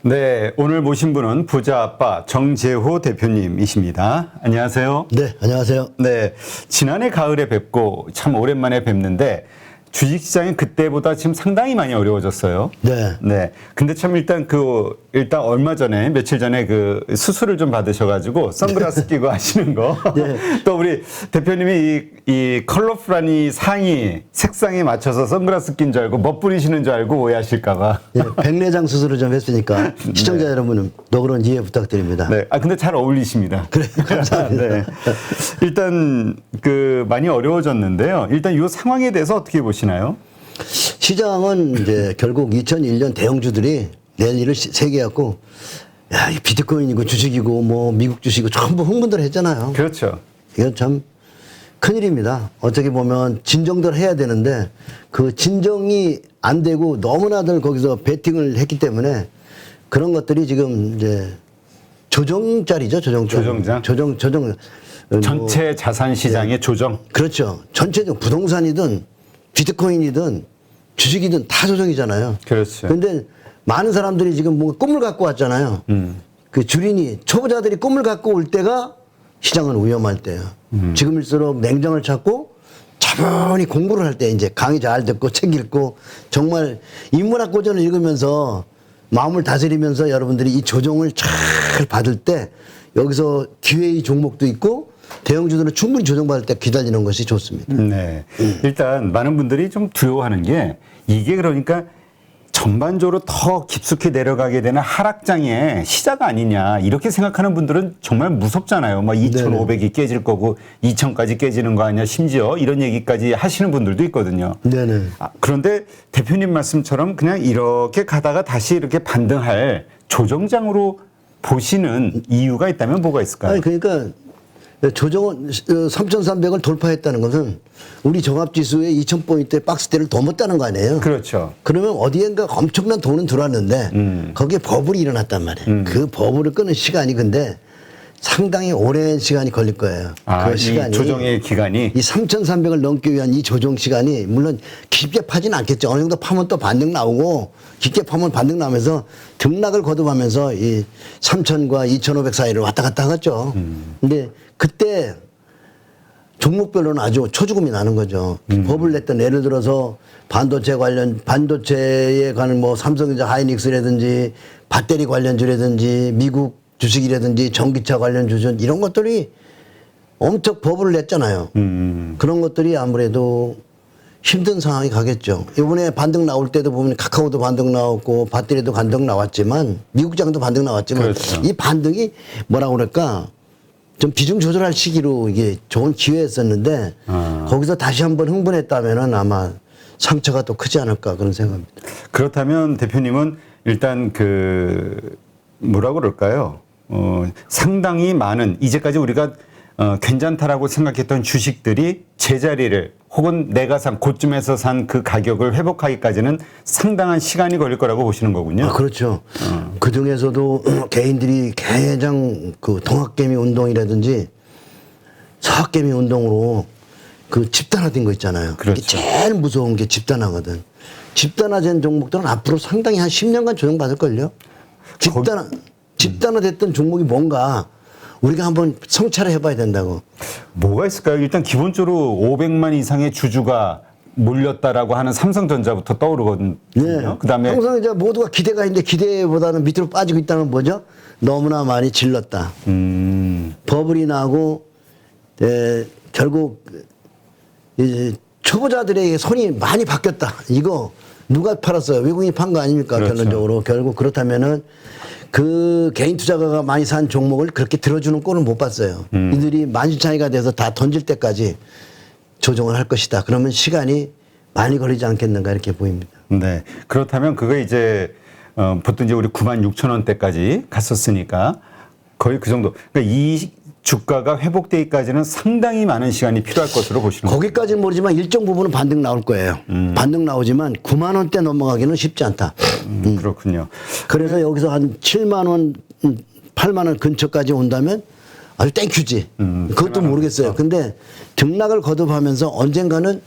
네, 오늘 모신 분은 부자 아빠 정재호 대표님이십니다. 안녕하세요. 네, 안녕하세요. 네, 지난해 가을에 뵙고 참 오랜만에 뵙는데 주식시장이 그때보다 지금 상당히 많이 어려워졌어요. 네. 네. 근데 참 일단 얼마 전에 며칠 전에 그 수술을 좀 받으셔가지고 선글라스 끼고 하시는 거. 네. 또 우리 대표님이 이 컬러풀한 이 상의 색상에 맞춰서 선글라스 낀 줄 알고 멋부리시는 줄 알고 오해하실까봐. 예, 백내장 수술을 좀 했으니까 시청자 여러분은 너그러운 이해 부탁드립니다. 네. 아, 근데 잘 어울리십니다. 그래, 감사합니다. 네. 일단 많이 어려워졌는데요. 일단 이 상황에 대해서 어떻게 보시나요? 시장은 이제 결국 2001년 대형주들이 낼 일을 세게 갖고 야, 이 비트코인이고 주식이고 뭐 미국 주식이고 전부 흥분들 했잖아요. 그렇죠. 이건 참 큰일입니다. 어떻게 보면 진정들 해야 되는데 그 진정이 안 되고 너무나들 거기서 베팅을 했기 때문에 그런 것들이 지금 이제 조정짜리죠. 조정장? 조정. 전체 자산 시장의 조정. 그렇죠. 전체적 부동산이든 비트코인이든 주식이든 다 조정이잖아요. 그렇죠. 근데 많은 사람들이 지금 뭔가 꿈을 갖고 왔잖아요. 그 주린이 초보자들이 꿈을 갖고 올 때가 시장은 위험할 때예요. 지금일수록 냉정을 찾고 차분히 공부를 할 때 이제 강의 잘 듣고 책 읽고 정말 인문학 고전을 읽으면서 마음을 다스리면서 여러분들이 이 조정을 잘 받을 때 여기서 기회의 종목도 있고 대형주들은 충분히 조정받을 때 기다리는 것이 좋습니다. 네. 일단 많은 분들이 좀 두려워하는 게 이게 그러니까 전반적으로 더 깊숙이 내려가게 되는 하락장의 시작 아니냐 이렇게 생각하는 분들은 정말 무섭잖아요. 막 2,500이 깨질 거고 2,000까지 깨지는 거 아니야. 심지어 이런 얘기까지 하시는 분들도 있거든요. 네네. 그런데 대표님 말씀처럼 그냥 이렇게 가다가 다시 이렇게 반등할 조정장으로 보시는 이유가 있다면 뭐가 있을까요? 아니 그러니까 조정은 3,300을 돌파했다는 것은 우리 종합지수의 2,000포인트의 박스대를 넘었다는 거 아니에요? 그렇죠. 그러면 어디엔가 엄청난 돈은 들어왔는데 거기에 버블이 일어났단 말이에요. 그 버블을 끄는 시간이 근데 상당히 오랜 시간이 걸릴 거예요. 아, 그 시간이. 이 조정의 기간이. 이 3,300을 넘기 위한 이 조정 시간이 물론 깊게 파진 않겠죠. 어느 정도 파면 또 반등 나오고 깊게 파면 반등 나면서 등락을 거듭하면서 이 3,000과 2,500 사이를 왔다 갔다 하겠죠. 근데 그때 종목별로는 아주 초죽음이 나는 거죠. 법을 냈던 예를 들어서 반도체에 관한 뭐 삼성전자 하이닉스라든지 배터리 관련주라든지 미국 주식이라든지 전기차 관련 주전 이런 것들이 엄청 법을 냈잖아요. 그런 것들이 아무래도 힘든 상황이 가겠죠. 이번에 반등 나올 때도 보면 카카오도 반등 나왔고 배터리도 반등 나왔지만 미국장도 반등 나왔지만 그렇죠. 이 반등이 뭐라고 그럴까 좀 비중 조절할 시기로 이게 좋은 기회였었는데 거기서 다시 한번 흥분했다면은 아마 상처가 또 크지 않을까 그런 생각입니다. 그렇다면 대표님은 일단 뭐라고 그럴까요? 상당히 많은 이제까지 우리가 괜찮다라고 생각했던 주식들이 제자리를 혹은 내가 산 고점에서 산 그 가격을 회복하기까지는 상당한 시간이 걸릴 거라고 보시는 거군요. 아, 그렇죠. 그 중에서도 개인들이 가장 그 동학개미 운동이라든지 서학개미 운동으로 그 집단화된 거 있잖아요. 그렇죠. 이게 제일 무서운 게 집단화거든. 집단화된 종목들은 앞으로 상당히 한 10년간 조정받을걸요. 집단화됐던 종목이 뭔가 우리가 한번 성찰을 해봐야 된다고. 뭐가 있을까요? 일단 기본적으로 500만 이상의 주주가 몰렸다라고 하는 삼성전자부터 떠오르거든요. 네. 그다음에 항상 이제 모두가 기대가 있는데 기대보다는 밑으로 빠지고 있다는 뭐죠? 너무나 많이 질렀다. 버블이 나고 결국 이제 초보자들에게 손이 많이 바뀌었다. 이거 누가 팔았어요? 외국인이 판 거 아닙니까? 그렇죠. 결론적으로 결국 그렇다면은 그 개인 투자가가 많이 산 종목을 그렇게 들어주는 꼴은 못 봤어요. 이들이 만신창이가 돼서 다 던질 때까지 조정을 할 것이다. 그러면 시간이 많이 걸리지 않겠는가 이렇게 보입니다. 네. 그렇다면 그거 이제 보통 이제 우리 96,000원대까지 갔었으니까 거의 그 정도. 그러니까 이 주가가 회복되기까지는 상당히 많은 시간이 필요할 것으로 보시는 거예요. 거기까지는 모르지만 일정 부분은 반등 나올 거예요. 반등 나오지만 9만 원대 넘어가기는 쉽지 않다. 그렇군요. 그래서 여기서 한 7만 원, 8만 원 근처까지 온다면 아주 땡큐지. 그것도 모르겠어요. 근데 등락을 거듭하면서 언젠가는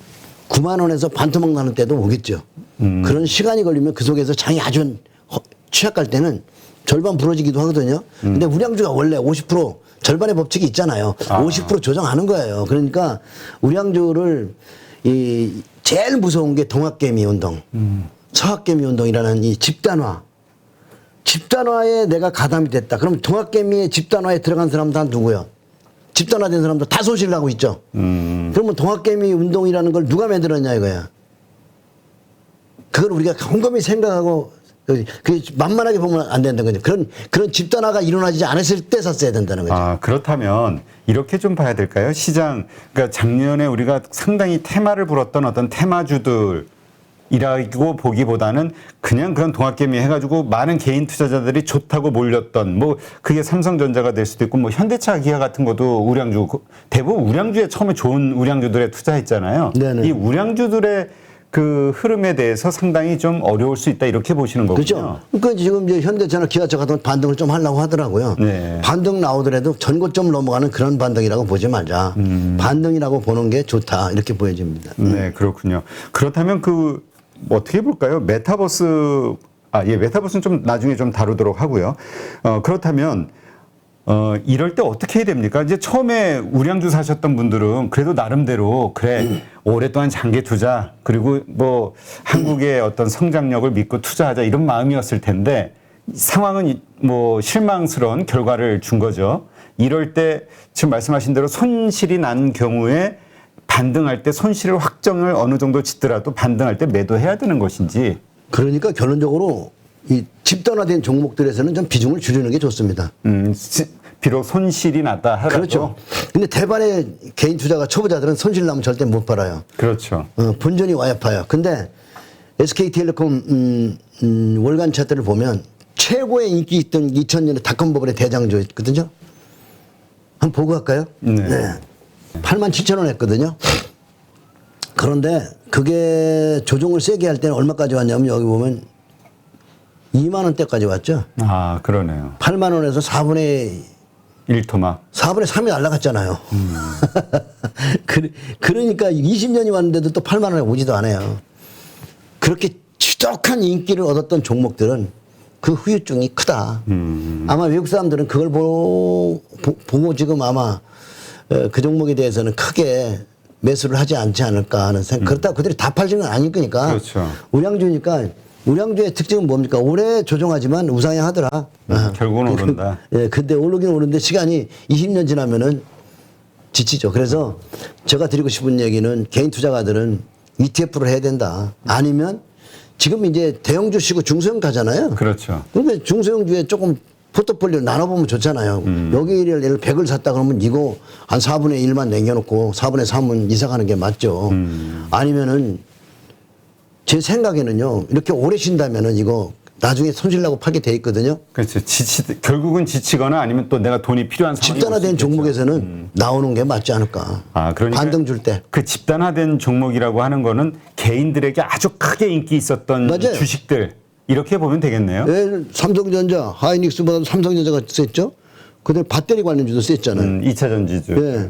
9만 원에서 반토막 나는 때도 오겠죠. 그런 시간이 걸리면 그 속에서 장이 아주 취약할 때는 절반 부러지기도 하거든요. 근데 우량주가 원래 50% 절반의 법칙이 있잖아요. 50% 조정하는 거예요. 그러니까 우량주를 이 제일 무서운 게 동학개미 운동, 서학개미 운동이라는 이 집단화에 내가 가담이 됐다. 그럼 동학개미의 집단화에 들어간 사람 다 누구요? 집단화된 사람들 다 손실을 하고 있죠. 그러면 동학개미 운동이라는 걸 누가 만들었냐 이거야. 그걸 우리가 곰곰이 생각하고 그 만만하게 보면 안 된다는 거죠. 그런 집단화가 일어나지 않았을 때 샀어야 된다는 거죠. 아, 그렇다면 이렇게 좀 봐야 될까요? 시장, 그러니까 작년에 우리가 상당히 테마를 불었던 어떤 테마주들이라고 보기보다는 그냥 그런 동학개미 해가지고 많은 개인 투자자들이 좋다고 몰렸던 뭐 그게 삼성전자가 될 수도 있고 뭐 현대차 기아 같은 것도 우량주, 대부분 우량주에 처음에 좋은 우량주들에 투자했잖아요. 네네. 이 우량주들의 그 흐름에 대해서 상당히 좀 어려울 수 있다 이렇게 보시는 거군요. 그렇죠. 그러니까 지금 이제 현대차나 기아차 같은 반등을 좀 하려고 하더라고요. 네. 반등 나오더라도 전고점 넘어가는 그런 반등이라고 보지 말자. 반등이라고 보는 게 좋다 이렇게 보여집니다. 네, 그렇군요. 그렇다면 어떻게 볼까요? 메타버스, 메타버스는 좀 나중에 좀 다루도록 하고요. 그렇다면, 이럴 때 어떻게 해야 됩니까? 이제 처음에 우량주 사셨던 분들은 그래도 나름대로, 그래, 오랫동안 장기 투자, 그리고 뭐, 한국의 어떤 성장력을 믿고 투자하자 이런 마음이었을 텐데, 상황은 뭐, 실망스러운 결과를 준 거죠. 이럴 때, 지금 말씀하신 대로 손실이 난 경우에 반등할 때 손실을 확정을 어느 정도 짓더라도 반등할 때 매도해야 되는 것인지. 그러니까 결론적으로 이 집단화된 종목들에서는 좀 비중을 줄이는 게 좋습니다. 비록 손실이 났다 하더라도. 그렇죠. 근데 대반의 개인 투자가 초보자들은 손실 나면 절대 못 팔아요. 그렇죠. 본전이 와야 파요. 근데 SK텔레콤 월간 차트를 보면 최고의 인기 있던 2000년에 닷컴버블의 대장주였거든요. 한번 보고 갈까요? 네. 87,000원 했거든요. 그런데 그게 조정을 세게 할 때는 얼마까지 왔냐면 여기 보면 2만 원대까지 왔죠. 아, 그러네요. 8만 원에서 4분의 1토막. 4분의 3이 날라갔잖아요. 그러니까 20년이 왔는데도 또 8만 원에 오지도 않아요. 그렇게 추적한 인기를 얻었던 종목들은 그 후유증이 크다. 아마 외국 사람들은 그걸 보고 지금 아마 그 종목에 대해서는 크게 매수를 하지 않지 않을까 하는 생각. 그렇다고 그들이 다 팔지는 아닐 거니까. 그렇죠. 우량주니까 우량주의 특징은 뭡니까? 오래 조정하지만 우상향하더라. 결국은 오른다. 예, 근데 오르긴 오르는데 시간이 20년 지나면은 지치죠. 그래서 제가 드리고 싶은 얘기는 개인 투자가들은 ETF를 해야 된다. 아니면 지금 이제 대형주 쉬고 중소형 가잖아요. 그렇죠. 근데 중소형주에 조금 포트폴리오 나눠보면 좋잖아요. 여기를 예를 100을 샀다 그러면 이거 한 4분의 1만 남겨놓고 4분의 3은 이사 가는 게 맞죠. 아니면은 제 생각에는요. 이렇게 오래 쉰다면은 이거 나중에 손실나고 팔게 돼 있거든요. 그렇죠. 결국은 지치거나 아니면 또 내가 돈이 필요한 상황이 집단화된 종목에서는 나오는 게 맞지 않을까. 그러니까 반등 줄 때. 그 집단화된 종목이라고 하는 거는 개인들에게 아주 크게 인기 있었던 맞아요. 주식들 이렇게 보면 되겠네요. 예, 삼성전자, 하이닉스보다 삼성전자가 셌죠. 그다음에 배터리 관련주도 셌잖아요. 2차 전지주. 예.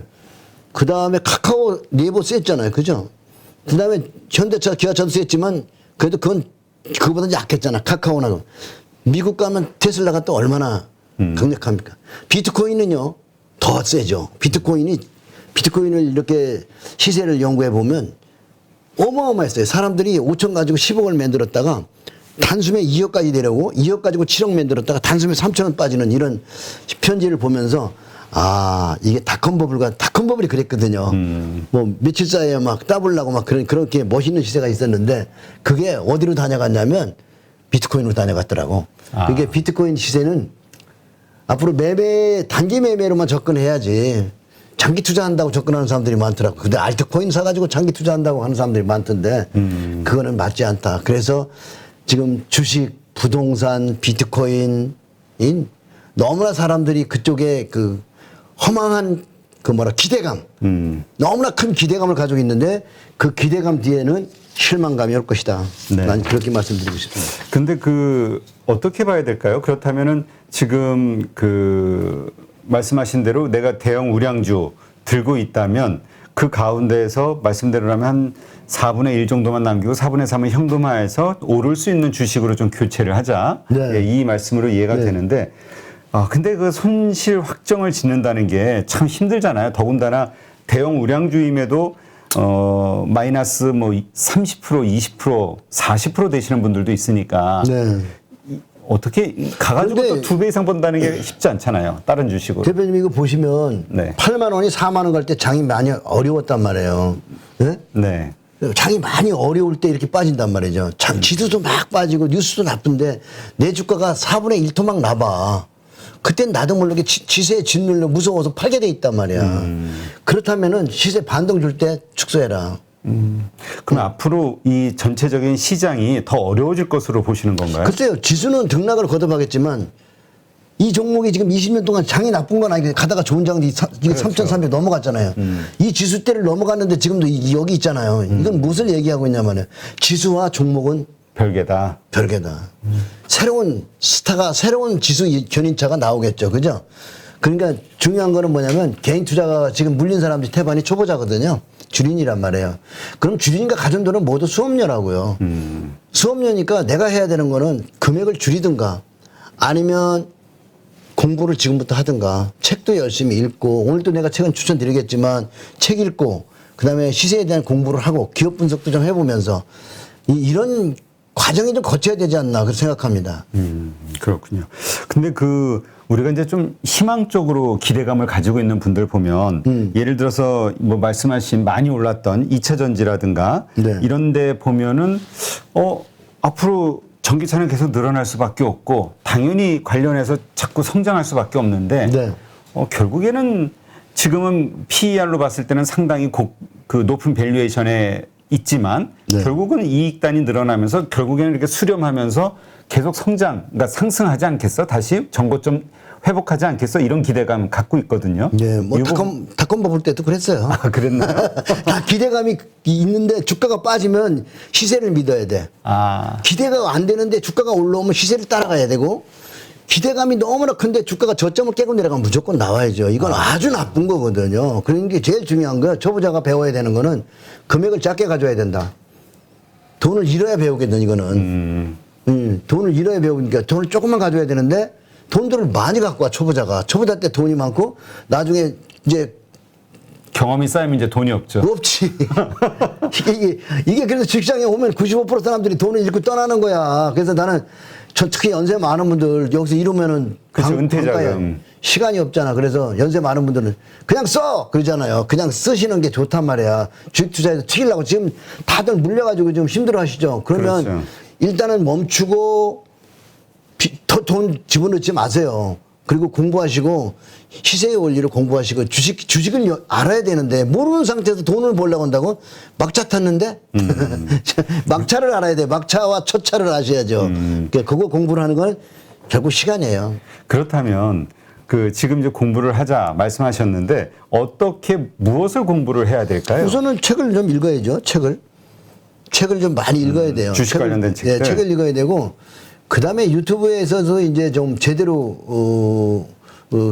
그 다음에 카카오 네이버 셌잖아요. 그죠? 그 다음에 현대차, 기아차도 셌지만 그래도 그거보다 약했잖아. 카카오나. 미국 가면 테슬라가 또 얼마나 강력합니까? 비트코인은요, 더 세죠. 비트코인을 이렇게 시세를 연구해 보면 어마어마했어요. 사람들이 5천 가지고 10억을 만들었다가 단숨에 2억까지 내려고 2억 가지고 7억 만들었다가 단숨에 3천원 빠지는 이런 편지를 보면서 이게 닷컴버블이 그랬거든요. 뭐 며칠 사이에 막 따블라고 막 그렇게 멋있는 시세가 있었는데 그게 어디로 다녀갔냐면 비트코인으로 다녀갔더라고. 그게 비트코인 시세는 앞으로 단기 매매로만 접근해야지 장기 투자한다고 접근하는 사람들이 많더라고. 근데 알트코인 사가지고 장기 투자한다고 하는 사람들이 많던데 그거는 맞지 않다. 그래서 지금 주식, 부동산, 비트코인 너무나 사람들이 그쪽에 그 허망한 기대감, 너무나 큰 기대감을 가지고 있는데 그 기대감 뒤에는 실망감이 올 것이다. 네. 난 그렇게 말씀드리고 싶습니다. 근데 어떻게 봐야 될까요? 그렇다면은 지금 말씀하신 대로 내가 대형 우량주 들고 있다면 그 가운데에서 말씀대로라면 한 4분의 1 정도만 남기고 4분의 3은 현금화해서 오를 수 있는 주식으로 좀 교체를 하자. 네. 예, 이 말씀으로 이해가 네. 되는데 근데 그 손실 확정을 짓는다는 게 참 힘들잖아요. 더군다나 대형 우량주임에도 마이너스 뭐 30%, 20%, 40% 되시는 분들도 있으니까 네. 어떻게 가가지고 근데 또 2배 이상 번다는 게 쉽지 않잖아요. 다른 주식으로. 대표님 이거 보시면 네. 8만 원이 4만 원 갈 때 장이 많이 어려웠단 말이에요. 네? 네. 장이 많이 어려울 때 이렇게 빠진단 말이죠. 지수도 막 빠지고 뉴스도 나쁜데 내 주가가 4분의 1토 막 나봐. 그땐 나도 모르게 시세에 짓눌려 무서워서 팔게 돼 있단 말이야. 그렇다면은 시세 반동 줄 때 축소해라. 그럼 앞으로 이 전체적인 시장이 더 어려워질 것으로 보시는 건가요? 글쎄요, 지수는 등락을 거듭하겠지만 이 종목이 지금 20년 동안 장이 나쁜 건 아니고 가다가 좋은 장이 지금 그렇죠. 3,300 넘어갔잖아요. 이 지수대를 넘어갔는데 지금도 여기 있잖아요. 이건 무엇을 얘기하고 있냐면은 지수와 종목은 별개다. 별개다. 새로운 스타가, 새로운 지수 견인차가 나오겠죠. 그죠? 그러니까 중요한 거는 뭐냐면 개인 투자가 지금 물린 사람들이 태반이 초보자거든요. 주린이란 말이에요. 그럼 주린이가 가진 돈은 모두 수업료라고요. 수업료니까 내가 해야 되는 거는 금액을 줄이든가 아니면 공부를 지금부터 하든가 책도 열심히 읽고 오늘도 내가 책은 추천드리겠지만 책 읽고 그다음에 시세에 대한 공부를 하고 기업 분석도 좀 해보면서 이런 과정이 좀 거쳐야 되지 않나 그렇게 생각합니다. 그렇군요. 근데 우리가 이제 좀 희망적으로 기대감을 가지고 있는 분들 보면 예를 들어서 뭐 말씀하신 많이 올랐던 2차 전지라든가 네. 이런 데 보면은 앞으로 전기차는 계속 늘어날 수밖에 없고 당연히 관련해서 자꾸 성장할 수밖에 없는데 네. 결국에는 지금은 PER로 봤을 때는 상당히 그 높은 밸류에이션에 있지만 네. 결국은 이익단이 늘어나면서 결국에는 이렇게 수렴하면서 계속 그러니까 상승하지 않겠어? 다시 전고점 회복하지 않겠어? 이런 기대감 갖고 있거든요. 네, 뭐 닷컴 버블 때도 그랬어요. 그랬나요? 다 기대감이 있는데 주가가 빠지면 시세를 믿어야 돼. 기대가 안 되는데 주가가 올라오면 시세를 따라가야 되고 기대감이 너무나 큰데 주가가 저점을 깨고 내려가면 무조건 나와야죠. 이건 아주 나쁜 거거든요. 그런 게 제일 중요한 거예요. 초보자가 배워야 되는 거는 금액을 작게 가져야 된다. 돈을 잃어야 배우겠는 이거는. 돈을 잃어야 배우니까 돈을 조금만 가져야 되는데 돈들을 많이 갖고 와 초보자가. 초보자 때 돈이 많고 나중에 이제 경험이 쌓이면 이제 돈이 없죠. 없지. 이게 그래서 직장에 오면 95% 사람들이 돈을 잃고 떠나는 거야. 그래서 나는 특히 연세 많은 분들 여기서 이러면은 그치, 은퇴자금. 시간이 없잖아. 그래서 연세 많은 분들은 그냥 써 그러잖아요. 그냥 쓰시는 게 좋단 말이야. 주식 투자에서 튀기려고 지금 다들 물려가지고 좀 힘들어하시죠. 그러면 그렇죠. 일단은 멈추고 더 돈 집어넣지 마세요. 그리고 공부하시고 시세의 원리를 공부하시고 주식을 알아야 되는데 모르는 상태에서 돈을 벌려고 한다고 막차 탔는데 막차를 알아야 돼. 막차와 첫차를 아셔야죠. 그러니까 그거 공부를 하는 건 결국 시간이에요. 그렇다면 지금 이제 공부를 하자 말씀하셨는데 어떻게 무엇을 공부를 해야 될까요? 우선은 책을 좀 읽어야죠. 책을 좀 많이 읽어야 돼요. 주식 관련된 책들. 네, 책을 읽어야 되고 그다음에 유튜브에서도 이제 좀 제대로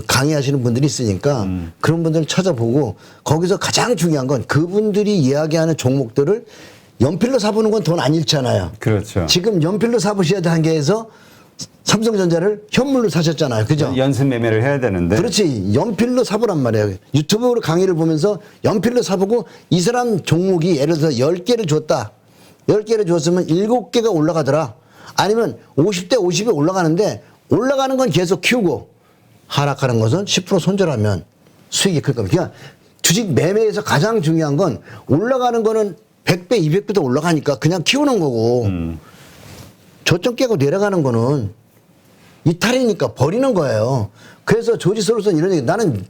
강의하시는 분들이 있으니까 그런 분들을 찾아보고 거기서 가장 중요한 건 그분들이 이야기하는 종목들을 연필로 사보는 건 돈 안 잃잖아요. 그렇죠. 지금 연필로 사보셔야 단계에서 삼성전자를 현물로 사셨잖아요. 그죠? 연습 매매를 해야 되는데. 그렇지. 연필로 사보란 말이에요. 유튜브로 강의를 보면서 연필로 사보고 이 사람 종목이 예를 들어서 10개를 줬다. 10개를 줬으면 7개가 올라가더라. 아니면 50대 50이 올라가는데 올라가는 건 계속 키우고 하락하는 것은 10% 손절하면 수익이 클 겁니다. 그러니까 주식 매매에서 가장 중요한 건 올라가는 거는 100배, 200배도 올라가니까 그냥 키우는 거고 저점 깨고 내려가는 거는 이탈이니까 버리는 거예요. 그래서 조지 소로스는 이런 얘기 나는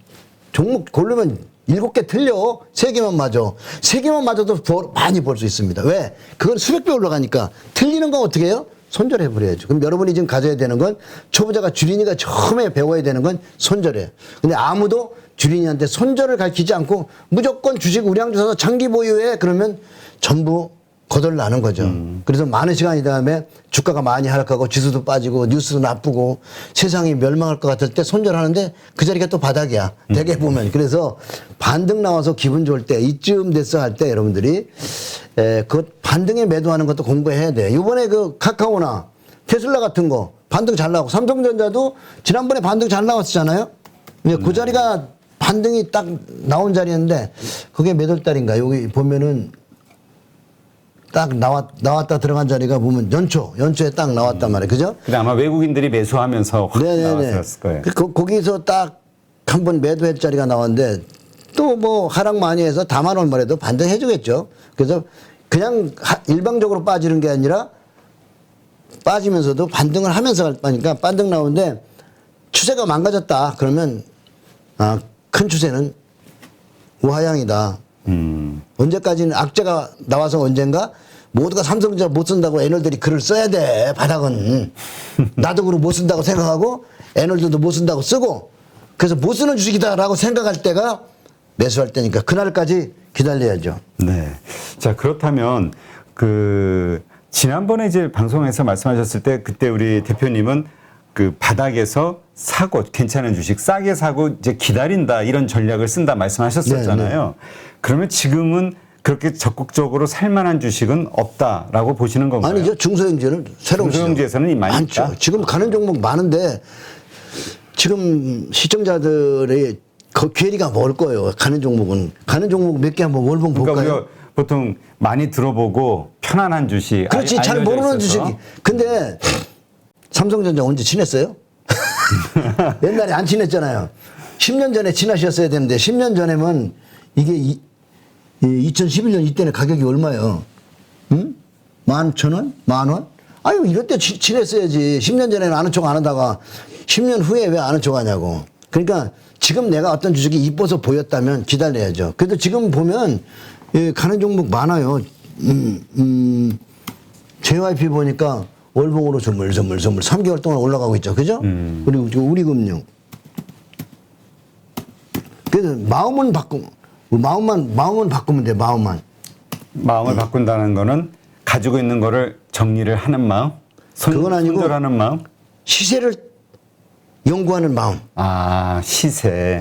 종목 고르면 7개 틀려. 3개만 맞아. 3개만 맞아도 많이 벌 수 있습니다. 왜? 그건 수백 배 올라가니까 틀리는 건 어떻게 해요? 손절해버려야죠. 그럼 여러분이 지금 가져야 되는 건 초보자가 주린이가 처음에 배워야 되는 건 손절이에요. 근데 아무도 주린이한테 손절을 가르치지 않고 무조건 주식 우량주 사서 장기 보유해 그러면 전부 거덜나는 거죠. 그래서 많은 시간이 다음에 주가가 많이 하락하고 지수도 빠지고 뉴스도 나쁘고 세상이 멸망할 것 같을 때 손절하는데 그 자리가 또 바닥이야. 대개 보면. 그래서 반등 나와서 기분 좋을 때 이쯤 됐어 할 때 여러분들이 그 반등에 매도하는 것도 공부해야 돼. 이번에 그 카카오나 테슬라 같은 거 반등 잘 나오고 삼성전자도 지난번에 반등 잘 나왔었잖아요. 그 자리가 반등이 딱 나온 자리였는데 그게 몇 월 달인가 여기 보면은 딱 나왔다 들어간 자리가 보면 연초에 딱 나왔단 말이에요. 그죠? 근데 아마 외국인들이 매수하면서 확 네네네. 나왔을 거예요. 거기서 딱 한 번 매도할 자리가 나왔는데 또 뭐 하락 많이 해서 다만 얼마라도 반등해 주겠죠. 그래서 그냥 일방적으로 빠지는 게 아니라 빠지면서도 반등을 하면서 갈 거니까 반등 나오는데 추세가 망가졌다. 그러면 큰 추세는 우하향이다. 언제까지는 악재가 나와서 언젠가 모두가 삼성전자 못 쓴다고 애널들이 글을 써야 돼. 바닥은. 나도 그걸 못 쓴다고 생각하고 애널들도 못 쓴다고 쓰고 그래서 못 쓰는 주식이다라고 생각할 때가 매수할 때니까 그날까지 기다려야죠. 네. 자, 그렇다면 지난번에 이제 방송에서 말씀하셨을 때 그때 우리 대표님은 그 바닥에서 사고 괜찮은 주식 싸게 사고 이제 기다린다 이런 전략을 쓴다 말씀하셨었잖아요. 네. 그러면 지금은 그렇게 적극적으로 살만한 주식은 없다라고 보시는 건가요? 아니죠. 중소형제는 새로운 중소형제에서는 많이 많죠. 있다? 지금 가는 종목 많은데 지금 시청자들의 그 괴리가 뭘 거예요. 가는 종목 몇 개 한번 월봉 볼까요? 그러니까 우리가 보통 많이 들어보고 편안한 주식 그렇지. 잘 알려져 모르는 있어서. 주식이. 근데 삼성전자 언제 친했어요? 옛날에 안 친했잖아요. 10년 전에 친하셨어야 되는데 10년 전에면 이게 2011년 이때는 가격이 얼마예요? 응? 11,000원? 만원? 아유 이럴 때 친했어야지. 10년 전에는 아는 척 안 하다가 10년 후에 왜 아는 척 하냐고. 그러니까 지금 내가 어떤 주식이 이뻐서 보였다면 기다려야죠. 그래도 지금 보면 가는 종목 많아요. JYP 보니까 월봉으로 조물조물 3개월 동안 올라가고 있죠. 그죠? 그리고 지금 우리금융. 그래서 마음은 바꾸면 돼. 마음만. 마음을 바꾼다는 거는 가지고 있는 거를 정리를 하는 마음? 그건 아니고 손절하는 마음? 시세를 연구하는 마음. 아, 시세.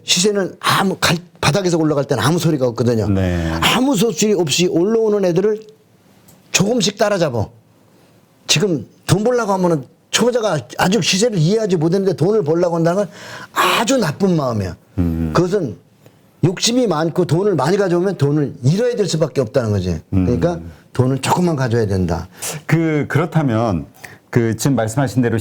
시세는 바닥에서 올라갈 때는 아무 소리가 없거든요. 네. 아무 소리 없이 올라오는 애들을 조금씩 따라잡아. 지금 돈 벌려고 하면은 초보자가 아직 시세를 이해하지 못했는데 돈을 벌려고 한다는 건 아주 나쁜 마음이야. 그것은 욕심이 많고 돈을 많이 가져오면 돈을 잃어야 될 수밖에 없다는 거지. 그러니까 돈을 조금만 가져야 된다. 그렇다면 지금 말씀하신 대로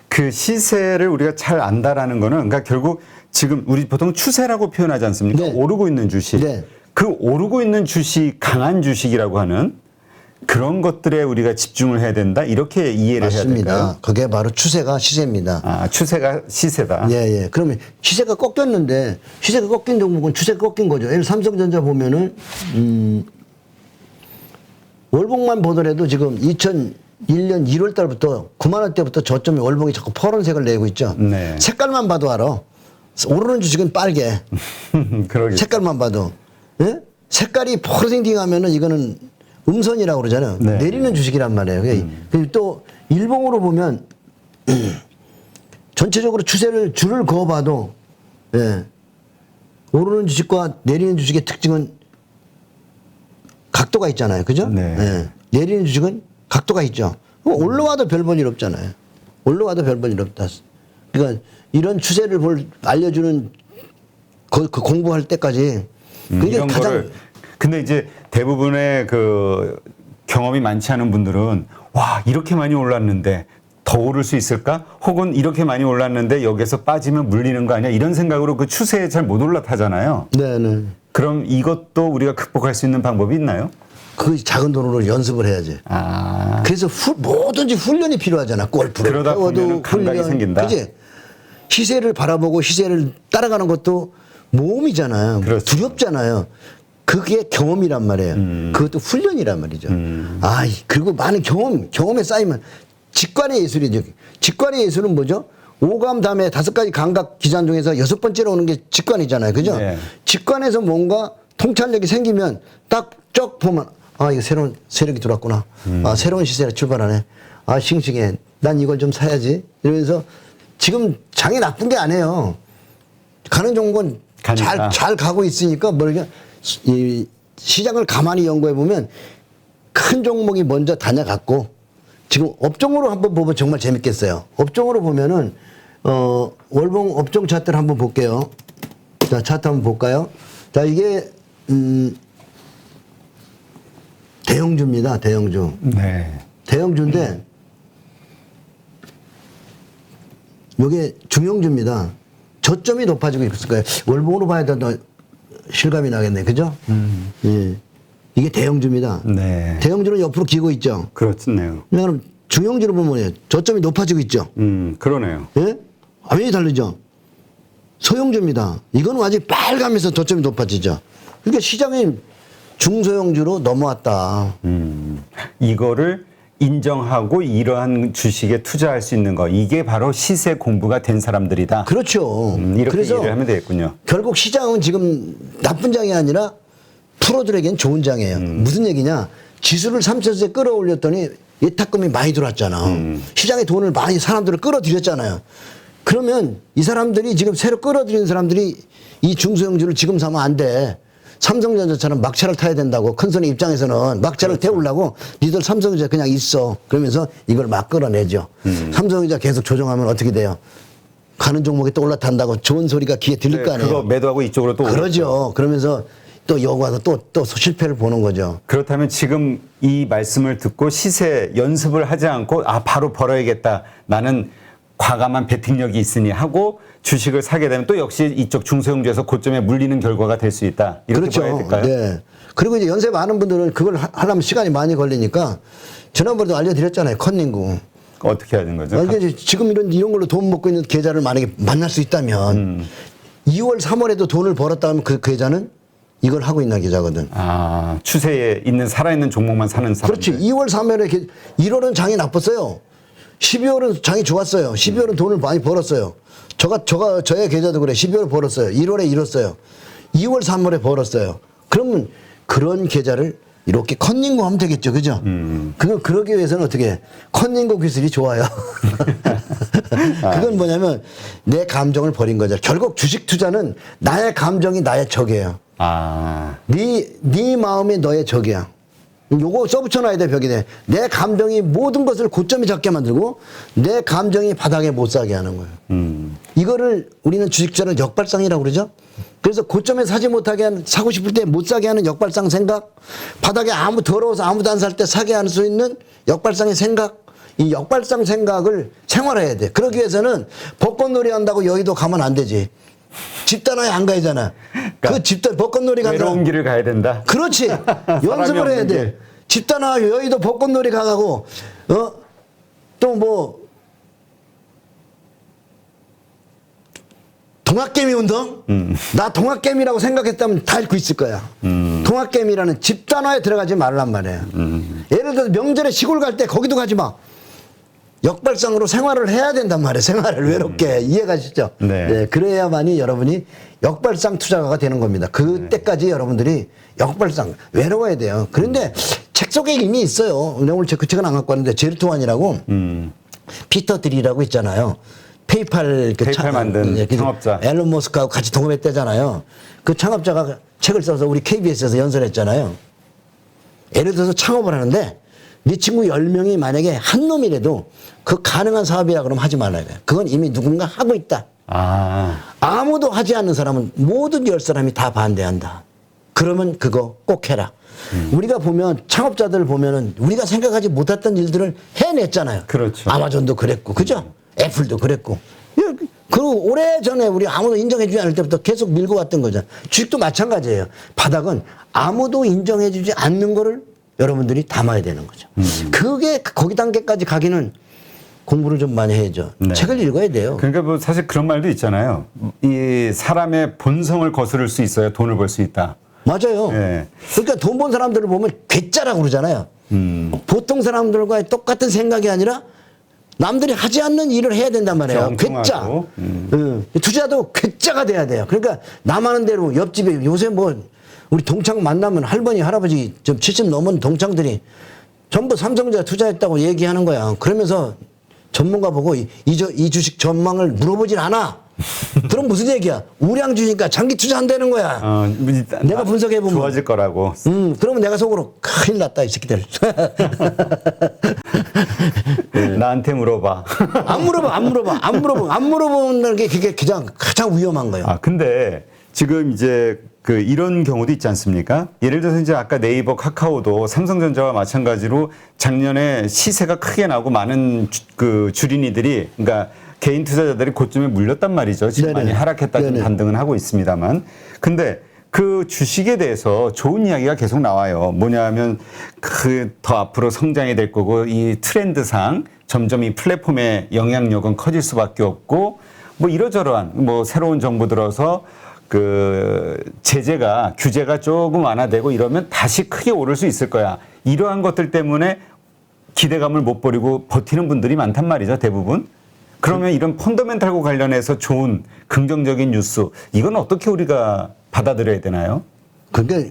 그 시세를 우리가 잘 안다라는 거는 그러니까 결국 지금 우리 보통 추세라고 표현하지 않습니까? 네. 오르고 있는 주식. 네. 그 오르고 있는 주식, 강한 주식이라고 하는 그런 것들에 우리가 집중을 해야 된다. 이렇게 이해를 해야 될까요? 맞습니다. 그게 바로 추세가 시세입니다. 아, 추세가 시세다. 예. 그러면 시세가 꺾였는데 시세가 꺾인 종목은 추세가 꺾인 거죠. 예를 삼성전자 보면은 월봉만 보더라도 지금 2001년 1월 달부터 9만 원대부터 저점에 월봉이 자꾸 파란색을 내고 있죠. 네. 색깔만 봐도 알아. 오르는 주식은 빨개. 그러겠죠. 색깔만 봐도. 예? 색깔이 포르딩딩하면은 이거는 음선이라고 그러잖아요. 네. 내리는 주식이란 말이에요. 그리고 또 일봉으로 보면 전체적으로 줄을 그어봐도 오르는 주식과 내리는 주식의 특징은 각도가 있잖아요. 그죠? 네. 내리는 주식은 각도가 있죠. 그럼 올라와도 별 볼 일 없잖아요. 올라와도 별 볼 일 없다. 그러니까 이런 추세를 알려주는 그 공부할 때까지 그게 이런 가장 거를 근데 이제 대부분의 경험이 많지 않은 분들은 와 이렇게 많이 올랐는데 더 오를 수 있을까? 혹은 이렇게 많이 올랐는데 여기서 빠지면 물리는 거 아니야? 이런 생각으로 그 추세에 잘 못 올라타잖아요. 네네. 그럼 이것도 우리가 극복할 수 있는 방법이 있나요? 그 작은 돈으로 연습을 해야지. 아, 그래서 뭐든지 훈련이 필요하잖아. 골프를 그러다 보면은 감각이 생긴다. 그지? 시세를 바라보고 시세를 따라가는 것도 모험이잖아요. 그렇죠. 두렵잖아요. 그게 경험이란 말이에요. 그것도 훈련이란 말이죠. 그리고 많은 경험에 쌓이면 직관의 예술이죠. 직관의 예술은 뭐죠? 오감, 다음에 5가지 감각 기전 중에서 6번째로 오는 게 직관이잖아요. 그죠? 네. 직관에서 뭔가 통찰력이 생기면 딱 쭉 보면 아, 이거 새로운 세력이 들어왔구나. 아, 새로운 시세가 출발하네. 아, 싱싱해. 난 이걸 좀 사야지. 이러면서 지금 장이 나쁜 게 아니에요. 가는 종목은 잘 가고 있으니까 이 시장을 가만히 연구해 보면 큰 종목이 먼저 다녀갔고 지금 업종으로 한번 보면 정말 재밌겠어요. 업종으로 보면은 월봉 업종 차트를 한번 볼게요. 자, 차트 한번 볼까요? 자, 이게 대형주입니다. 대형주. 네. 대형주인데 이게 중형주입니다. 저점이 높아지고 있을 거예요. 월봉으로 봐야 더 실감이 나겠네. 그죠? 예. 이게 대형주입니다. 네. 대형주는 옆으로 기고 있죠. 그렇네요. 그럼 중형주로 보면 저점이 높아지고 있죠. 그러네요. 예? 완전히 다르죠. 소형주입니다. 이거는 아직 빨가면서 저점이 높아지죠. 그러니까 시장이 중소형주로 넘어왔다. 이거를 인정하고 이러한 주식에 투자할 수 있는 거, 이게 바로 시세 공부가 된 사람들이다. 그렇죠. 이렇게 그래서 이해를 하면 되겠군요. 결국 시장은 지금 나쁜 장이 아니라 프로들에겐 좋은 장이에요. 무슨 얘기냐? 지수를 3천세 끌어올렸더니 예탁금이 많이 들어왔잖아. 시장에 돈을 많이 사람들을 끌어들였잖아요. 그러면 이 사람들이 지금 새로 끌어들인 사람들이 이 중소형주를 지금 사면 안 돼. 삼성전자처럼 막차를 타야 된다고. 큰 손의 입장에서는 막차를 태우려고 니들 삼성전자 그냥 있어. 그러면서 이걸 막 끌어내죠. 삼성전자 계속 조정하면 어떻게 돼요? 가는 종목이 또 올라탄다고 좋은 소리가 귀에 들릴 거 아니에요. 그거 매도하고 이쪽으로 또 그러죠. 그러면서 또 여기 와서 또 실패를 보는 거죠. 그렇다면 지금 이 말씀을 듣고 시세 연습을 하지 않고 바로 벌어야겠다. 나는 과감한 베팅력이 있으니 하고 주식을 사게 되면 또 역시 이쪽 중소형주에서 고점에 물리는 결과가 될 수 있다. 이렇게 그렇죠. 봐야 될까요? 네. 그리고 이제 연세 많은 분들은 그걸 하려면 시간이 많이 걸리니까 지난번에도 알려드렸잖아요. 컨닝구. 어떻게 하는 거죠? 이게 지금 이런 걸로 돈 먹고 있는 계좌를 만약에 만날 수 있다면 2월, 3월에도 돈을 벌었다 하면 그 계좌는 이걸 하고 있는 계좌거든. 추세에 있는 살아있는 종목만 사는 사람. 그렇지. 2월, 3월에 1월은 장이 나빴어요. 12월은 장이 좋았어요. 12월은 돈을 많이 벌었어요. 저의 계좌도 그래. 12월에 벌었어요. 1월에 잃었어요. 2월, 3월에 벌었어요. 그러면 그런 계좌를 이렇게 컨닝구 하면 되겠죠. 그죠? 그러기 위해서는 어떻게 해? 컨닝구 기술이 좋아요. 그건 뭐냐면 내 감정을 버린 거죠. 결국 주식 투자는 나의 감정이 나의 적이에요. 네 마음이 너의 적이야. 요거 써붙여놔야 돼, 벽에. 내 감정이 모든 것을 고점이 잡게 만들고 내 감정이 바닥에 못 사게 하는 거예요. 이거를 우리는 주식자를 역발상이라고 그러죠. 그래서 고점에 사지 못하게 하는, 사고 싶을 때 못 사게 하는 역발상 생각, 바닥에 더러워서 아무도 안 살 때 사게 할 수 있는 역발상의 생각, 이 역발상 생각을 생활해야 돼. 그러기 위해서는 벚꽃놀이 한다고 여의도 가면 안 되지. 집단화에 안 가야잖아. 그러니까 그 집단 벚꽃놀이 간다. 외로운 길을 가야 된다. 그렇지. 연습을 해야 돼. 집단화 여의도 벚꽃놀이 가고 또 뭐 동학개미 운동? 나 동학개미라고 생각했다면 다 읽고 있을 거야. 동학개미라는 집단화에 들어가지 말란 말이에요. 예를 들어서 명절에 시골 갈 때 거기도 가지 마. 역발상으로 생활을 해야 된단 말이에요. 생활을 외롭게. 이해가시죠? 네. 그래야만이 여러분이 역발상 투자가가 되는 겁니다. 그때까지 여러분들이 역발상 외로워야 돼요. 그런데 책 속에 이미 있어요. 내가 오늘 그 책은 안 갖고 왔는데 제르토환이라고 피터 드릴이라고 있잖아요. 페이팔 만든 창업자. 앨런 머스크하고 같이 동업했대잖아요. 그 창업자가 책을 써서 우리 KBS에서 연설했잖아요. 예를 들어서 창업을 하는데 네 친구 10명이 만약에 한 놈이라도 그 가능한 사업이라 그러면 하지 말아야 돼. 그건 이미 누군가 하고 있다. 아무도 하지 않는 사람은 모든 10사람이 다 반대한다. 그러면 그거 꼭 해라. 우리가 보면 창업자들 보면은 우리가 생각하지 못했던 일들을 해냈잖아요. 그렇죠. 아마존도 그랬고, 그죠? 애플도 그랬고. 그리고 오래전에 우리 아무도 인정해주지 않을 때부터 계속 밀고 왔던 거잖아요. 주식도 마찬가지예요. 바닥은 아무도 인정해주지 않는 거를 여러분들이 담아야 되는 거죠. 그게 거기 단계까지 가기는 공부를 좀 많이 해야죠. 네. 책을 읽어야 돼요. 그러니까 뭐 사실 그런 말도 있잖아요. 이 사람의 본성을 거스를 수 있어야 돈을 벌 수 있다. 맞아요. 네. 그러니까 돈 번 사람들을 보면 괴짜라고 그러잖아요. 보통 사람들과의 똑같은 생각이 아니라 남들이 하지 않는 일을 해야 된단 말이에요. 괴짜. 투자도 괴짜가 돼야 돼요. 그러니까 남 하는 대로 옆집에 요새 뭐 우리 동창 만나면 할머니, 할아버지 좀 70 넘은 동창들이 전부 삼성전자 투자했다고 얘기하는 거야. 그러면서 전문가 보고 이 주식 전망을 물어보질 않아. 그럼 무슨 얘기야? 우량 주니까 장기 투자 안 되는 거야. 내가 분석해보면. 좋아질 거라고. 그러면 내가 속으로 큰일 났다, 이 새끼들. 나한테 물어봐. 안 물어보는 게 그게 가장 위험한 거예요. 근데 지금 이제 이런 경우도 있지 않습니까? 예를 들어서 이제 아까 네이버, 카카오도 삼성전자와 마찬가지로 작년에 시세가 크게 나고 많은 주린이들이, 그러니까 개인 투자자들이 고점에 물렸단 말이죠. 지금 네네. 많이 하락했다 좀 네네. 반등은 하고 있습니다만. 근데 그 주식에 대해서 좋은 이야기가 계속 나와요. 뭐냐면 더 앞으로 성장이 될 거고 이 트렌드상 점점 이 플랫폼의 영향력은 커질 수밖에 없고 뭐 이러저러한 뭐 새로운 정부 들어서 규제가 조금 완화되고 이러면 다시 크게 오를 수 있을 거야. 이러한 것들 때문에 기대감을 못 버리고 버티는 분들이 많단 말이죠, 대부분. 그러면 이런 펀더멘탈과 관련해서 좋은 긍정적인 뉴스, 이건 어떻게 우리가 받아들여야 되나요? 그러니까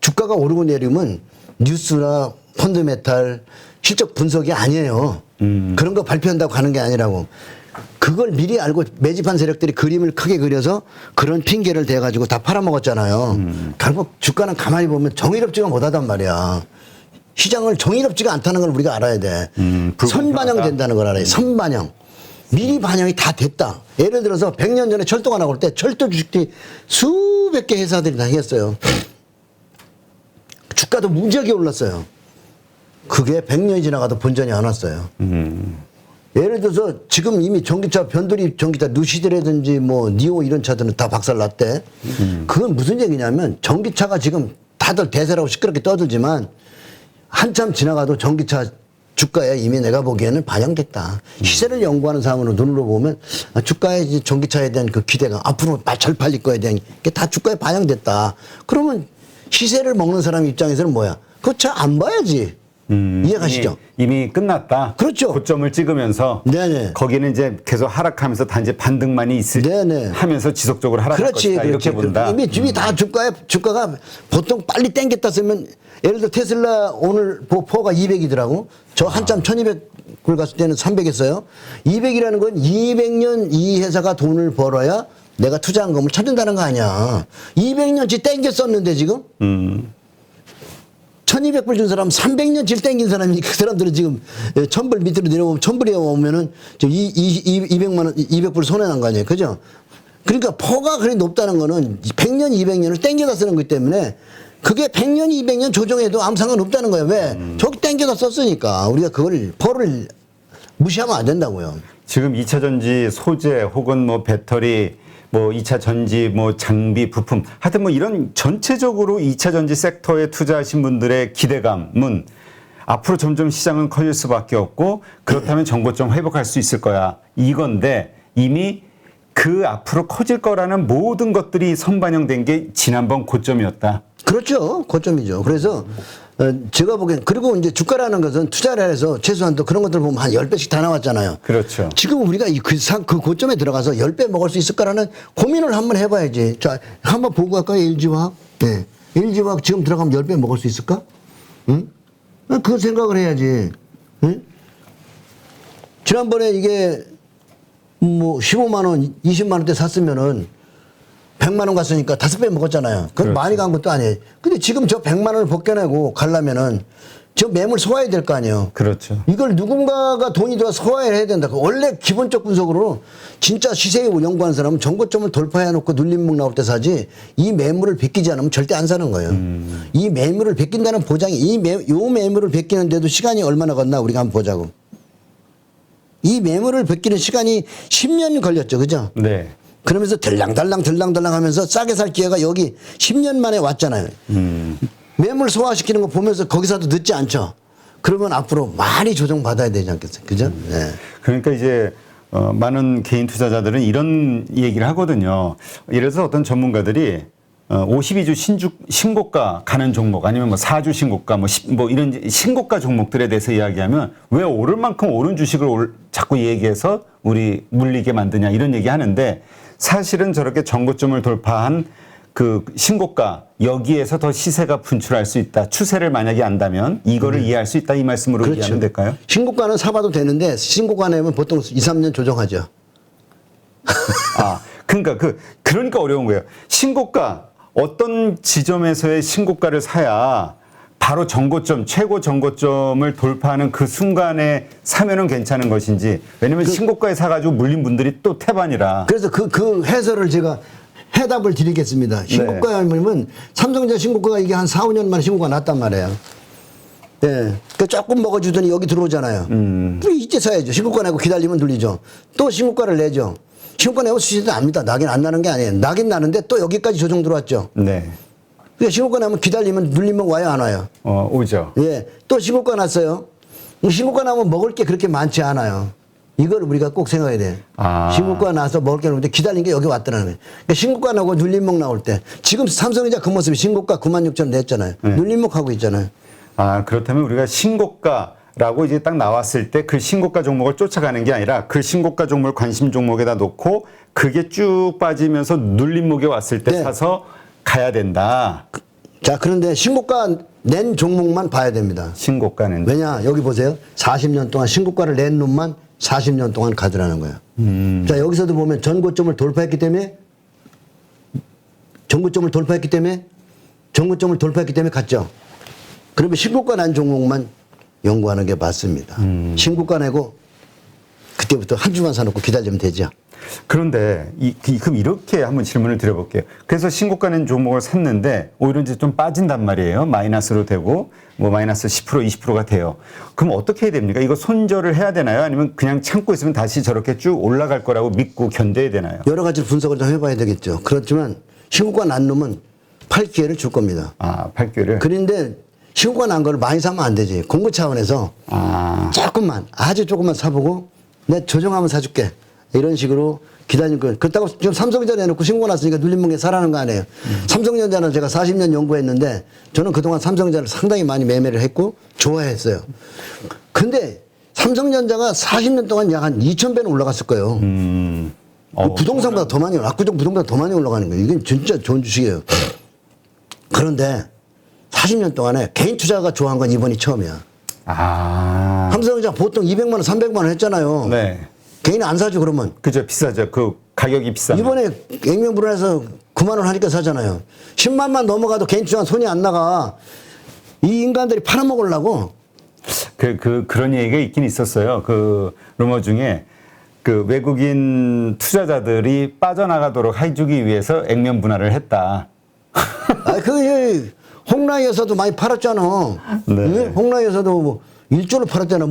주가가 오르고 내리면 뉴스나 펀드메탈 실적 분석이 아니에요. 그런 거 발표한다고 가는 게 아니라고. 그걸 미리 알고 매집한 세력들이 그림을 크게 그려서 그런 핑계를 대가지고 다 팔아먹었잖아요. 결국 주가는 가만히 보면 정의롭지가 못하단 말이야. 시장을 정의롭지가 않다는 걸 우리가 알아야 돼. 선반영 된다는 걸 알아야 돼. 선반영. 미리 반영이 다 됐다. 예를 들어서 100년 전에 철도가 나올 때 철도 주식들이 수백 개 회사들이 다 했어요. 주가도 무지하게 올랐어요. 그게 100년이 지나가도 본전이 안 왔어요. 예를 들어서 지금 이미 전기차, 변두리 전기차, 누시드라든지 뭐 니오 이런 차들은 다 박살났대. 그건 무슨 얘기냐면 전기차가 지금 다들 대세라고 시끄럽게 떠들지만 한참 지나가도 전기차 주가에 이미 내가 보기에는 반영됐다. 시세를 연구하는 사람으로 눈으로 보면 주가에 이제 전기차에 대한 그 기대가 앞으로 잘 팔릴 거에 대한 게 다 주가에 반영됐다. 그러면 시세를 먹는 사람 입장에서는 뭐야? 그거 차 안 봐야지. 이해가시죠? 이미 끝났다. 그렇죠. 고점을 찍으면서 네네. 거기는 이제 계속 하락하면서 단지 반등만이 있을 네네. 하면서 지속적으로 하락할 것이다. 이렇게 본다. 이미 다 주가가 보통 빨리 땡겼다 쓰면 예를 들어 테슬라 오늘 포가 200이더라고. 저 한참 1200불 갔을 때는 300 했어요. 200이라는 건 200년 이 회사가 돈을 벌어야 내가 투자한 거을 찾는다는 거 아니야. 200년치 땡겼었는데 지금 1200불 준 사람 300년치 땡긴 사람이 그 사람들은 지금 1000불 밑으로 내려오면 1000불이 오면은 200만 원 200불 손해난 거 아니에요. 그죠? 그러니까 포가 그리 높다는 거는 100년 200년을 땡겨다 쓰는 거기 때문에 그게 100년 200년 조정해도 아무 상관없다는 거예요. 왜? 저기 땡겨다 썼으니까 우리가 그걸 포를 무시하면 안 된다고요. 지금 2차 전지 소재 혹은 뭐 배터리 뭐 2차 전지 뭐 장비 부품 하여튼 뭐 이런 전체적으로 2차 전지 섹터에 투자하신 분들의 기대감은 앞으로 점점 시장은 커질 수밖에 없고 그렇다면 정고점 회복할 수 있을 거야 이건데 이미 그 앞으로 커질 거라는 모든 것들이 선반영된 게 지난번 고점이었다. 그렇죠. 고점이죠. 그래서 제가 보기엔 그리고 이제 주가라는 것은 투자를 해서 최소한 또 그런 것들 보면 한 10배씩 다 나왔잖아요. 그렇죠. 지금 우리가 그 고점에 들어가서 10배 먹을 수 있을까라는 고민을 한번 해봐야지. 자, 한번 보고 갈까요? LG화학. 네. LG화학 지금 들어가면 10배 먹을 수 있을까? 응? 그 생각을 해야지. 응? 지난번에 이게 뭐 15만 원, 20만 원대 샀으면은 100만 원 갔으니까 5배 먹었잖아요. 그건 그렇죠. 많이 간 것도 아니에요. 근데 지금 저 100만 원을 벗겨내고 가려면은 저 매물 소화해야 될 거 아니에요. 그렇죠. 이걸 누군가가 돈이 들어 소화해야 된다. 원래 기본적 분석으로 진짜 시세에 연구하는 사람은 정고점을 돌파해 놓고 눌림목 나올 때 사지 이 매물을 베끼지 않으면 절대 안 사는 거예요. 이 매물을 베낀다는 보장이 요 매물을 베끼는데도 시간이 얼마나 걸나 우리가 한번 보자고. 이 매물을 베끼는 시간이 10년 걸렸죠. 그죠? 네. 그러면서 들랑달랑 하면서 싸게 살 기회가 여기 10년 만에 왔잖아요. 매물 소화시키는 거 보면서 거기서도 늦지 않죠. 그러면 앞으로 많이 조정받아야 되지 않겠어요. 그죠? 네. 그러니까 이제 많은 개인 투자자들은 이런 얘기를 하거든요. 예를 들어서 어떤 전문가들이 52주 신고가 가는 종목 아니면 뭐 4주 신고가 뭐 이런 신고가 종목들에 대해서 이야기하면 왜 오를 만큼 오른 주식을 자꾸 얘기해서 우리 물리게 만드냐 이런 얘기 하는데 사실은 저렇게 정고점을 돌파한 그 신고가 여기에서 더 시세가 분출할 수 있다. 추세를 만약에 안다면 이거를 이해할 수 있다 이 말씀으로 이해하면 될까요? 신고가는 사봐도 되는데 신고가 내면 보통 2, 3년 조정하죠. 아, 그러니까 어려운 거예요. 신고가 어떤 지점에서의 신고가를 사야 바로 정고점, 최고 정고점을 돌파하는 그 순간에 사면은 괜찮은 것인지. 왜냐면 신고가에 사가지고 물린 분들이 또 태반이라. 그래서 그 해설을 제가 해답을 드리겠습니다. 신고가면 삼성전자 신고가가 이게 한 4, 5년 만에 신고가 났단 말이에요. 예. 그 조금 먹어주더니 여기 들어오잖아요. 그럼 이제 사야죠. 신고가 내고 기다리면 눌리죠. 또 신고가를 내죠. 신고가 내고 수시도 납니다. 나긴 안 나는 게 아니에요. 나긴 나는데 또 여기까지 조정 들어왔죠. 네. 그러니까 신고가 나면 기다리면 눌리면 와요, 안 와요? 오죠. 예. 또 신고가 났어요. 신고가 나면 먹을 게 그렇게 많지 않아요. 이걸 우리가 꼭 생각해야 돼. 아. 신고가 나서 먹을 게 없는데 기다린 게 여기 왔더라는 거예요. 그러니까 신고가 나고 눌림목 나올 때 지금 삼성전자 그 모습이 신고가 96,000원 냈잖아요. 눌림목 하고 있잖아요. 아, 그렇다면 우리가 신고가라고 이제 딱 나왔을 때 그 신고가 종목을 쫓아가는 게 아니라 그 신고가 종목을 관심 종목에다 놓고 그게 쭉 빠지면서 눌림목에 왔을 때 네. 사서 가야 된다. 자, 그런데 신고가 낸 종목만 봐야 됩니다. 신고가는. 왜냐, 여기 보세요. 40년 동안 신고가를 낸 놈만 40년 동안 가더라는 거예요. 자, 여기서도 보면 전고점을 돌파했기 때문에 갔죠. 그러면 신고가 난 종목만 연구하는 게 맞습니다. 신고가 내고 그때부터 한 주만 사놓고 기다리면 되죠. 그런데 그럼 이렇게 한번 질문을 드려볼게요. 그래서 신고가 낸 종목을 샀는데 오히려 이제 좀 빠진단 말이에요. 마이너스로 되고 뭐 마이너스 10% 20%가 돼요. 그럼 어떻게 해야 됩니까? 이거 손절을 해야 되나요? 아니면 그냥 참고 있으면 다시 저렇게 쭉 올라갈 거라고 믿고 견뎌야 되나요? 여러 가지 분석을 좀 해봐야 되겠죠. 그렇지만 신고가 난 놈은 팔 기회를 줄 겁니다. 아, 팔교를. 그런데 신고가 난 걸 많이 사면 안 되지. 공부 차원에서 조금만, 아주 조금만 사보고 내가 조정하면 사줄게. 이런 식으로 기다리는 거예요. 그렇다고 지금 삼성전자 내놓고 신고 났으니까 눌림목에 사라는 거 아니에요. 삼성전자는 제가 40년 연구했는데 저는 그동안 삼성전자를 상당히 많이 매매를 했고 좋아했어요. 근데 삼성전자가 40년 동안 약 한 2,000배는 올라갔을 거예요. 그 부동산보다 더 많이, 압구정 부동산보다 더 많이 올라가는 거예요. 이게 진짜 좋은 주식이에요. 그런데 40년 동안에 개인 투자가 좋아한 건 이번이 처음이야. 아. 삼성전자 보통 200만 원, 300만 원 했잖아요. 네. 개인 안 사죠, 그러면. 그죠. 비싸죠. 그 가격이 비싸면. 이번에 액면불안해서 9만 원 하니까 사잖아요. 10만만 넘어가도 개인 투자는 손이 안 나가. 이 인간들이 팔아먹으려고. 그런 얘기가 있긴 있었어요. 그 루머 중에 그 외국인 투자자들이 빠져나가도록 해주기 위해서 액면 분할을 했다. 홍라이에서도 많이 팔았잖아. 네. 네? 홍라이에서도 뭐 1조를 팔았잖아.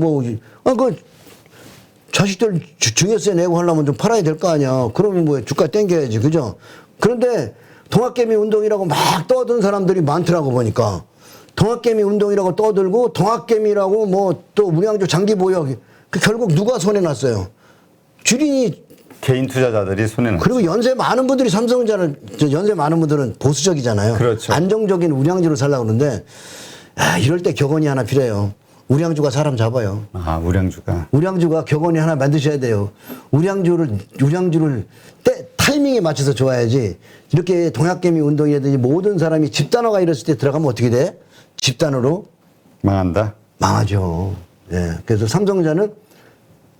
자식들 증여세 내고 하려면 좀 팔아야 될 거 아니야. 그러면 뭐 주가 땡겨야지. 그죠? 그런데 동학개미 운동이라고 막 떠드는 사람들이 많더라고 보니까. 동학개미 운동이라고 떠들고 동학개미라고 뭐 또 우량주 장기보유. 결국 누가 손해났어요? 주린이. 개인 투자자들이 손해는. 그리고 연세 많은 분들이 연세 많은 분들은 보수적이잖아요. 그렇죠. 안정적인 우량주를 살려고 그러는데, 이럴 때 격언이 하나 필요해요. 우량주가 사람 잡아요. 아, 우량주가. 우량주가 격언이 하나 만드셔야 돼요. 우량주를 타이밍에 맞춰서 좋아야지. 이렇게 동학개미 운동이라든지 모든 사람이 집단화가 이랬을 때 들어가면 어떻게 돼? 집단으로 망한다. 망하죠. 예. 그래서 삼성전자는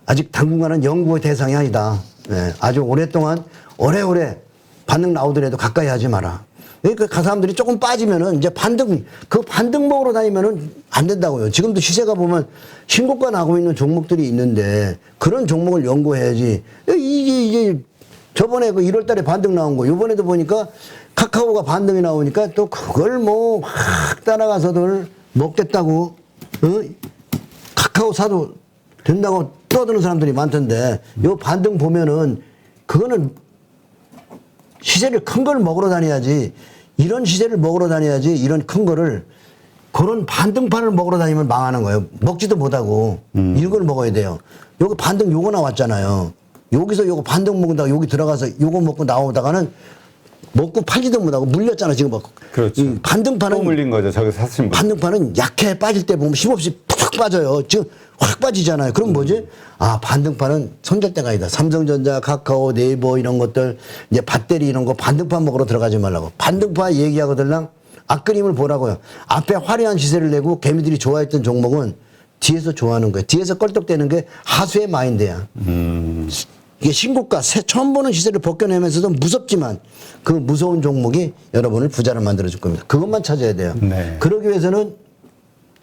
아직 당분간은 연구의 대상이 아니다. 예. 아주 오랫동안 오래오래 반등 나오더라도 가까이 하지 마라. 그러니까 그 사람들이 조금 빠지면은 이제 반등목으로 다니면은 안 된다고요. 지금도 시세가 보면 신고가 나고 있는 종목들이 있는데 그런 종목을 연구해야지. 이게 저번에 그 1월 달에 반등 나온 거, 이번에도 보니까 카카오가 반등이 나오니까 또 그걸 뭐 확 따라가서들 먹겠다고, 카카오 사도 된다고 떠드는 사람들이 많던데, 요 반등 보면은 그거는 시세를 큰 걸 먹으러 다녀야지. 이런 시세를 먹으러 다녀야지. 이런 큰 거를, 그런 반등판을 먹으러 다니면 망하는 거예요. 먹지도 못하고 이걸 먹어야 돼요. 여기 반등 요거 나왔잖아요. 여기서 요거 반등 먹는다고 여기 들어가서 요거 먹고 나오다가는 먹고 팔지도 못하고 물렸잖아 지금 막. 그렇죠. 이 반등판은 또 물린 거죠. 저기서 사신 분. 반등판은 약해 빠질 때 보면 힘없이 푹 빠져요. 지금 확 빠지잖아요. 그럼 뭐지? 아 반등판은 손절대가 아니다. 삼성전자, 카카오, 네이버 이런 것들 이제 배터리 이런 거 반등판 먹으러 들어가지 말라고. 반등판 얘기하거들랑 앞그림을 보라고요. 앞에 화려한 시세를 내고 개미들이 좋아했던 종목은 뒤에서 좋아하는 거예요. 뒤에서 껄떡대는 게 하수의 마인드야. 이게 신고가 처음 보는 시세를 벗겨내면서도 무섭지만 그 무서운 종목이 여러분을 부자를 만들어줄 겁니다. 그것만 찾아야 돼요. 네. 그러기 위해서는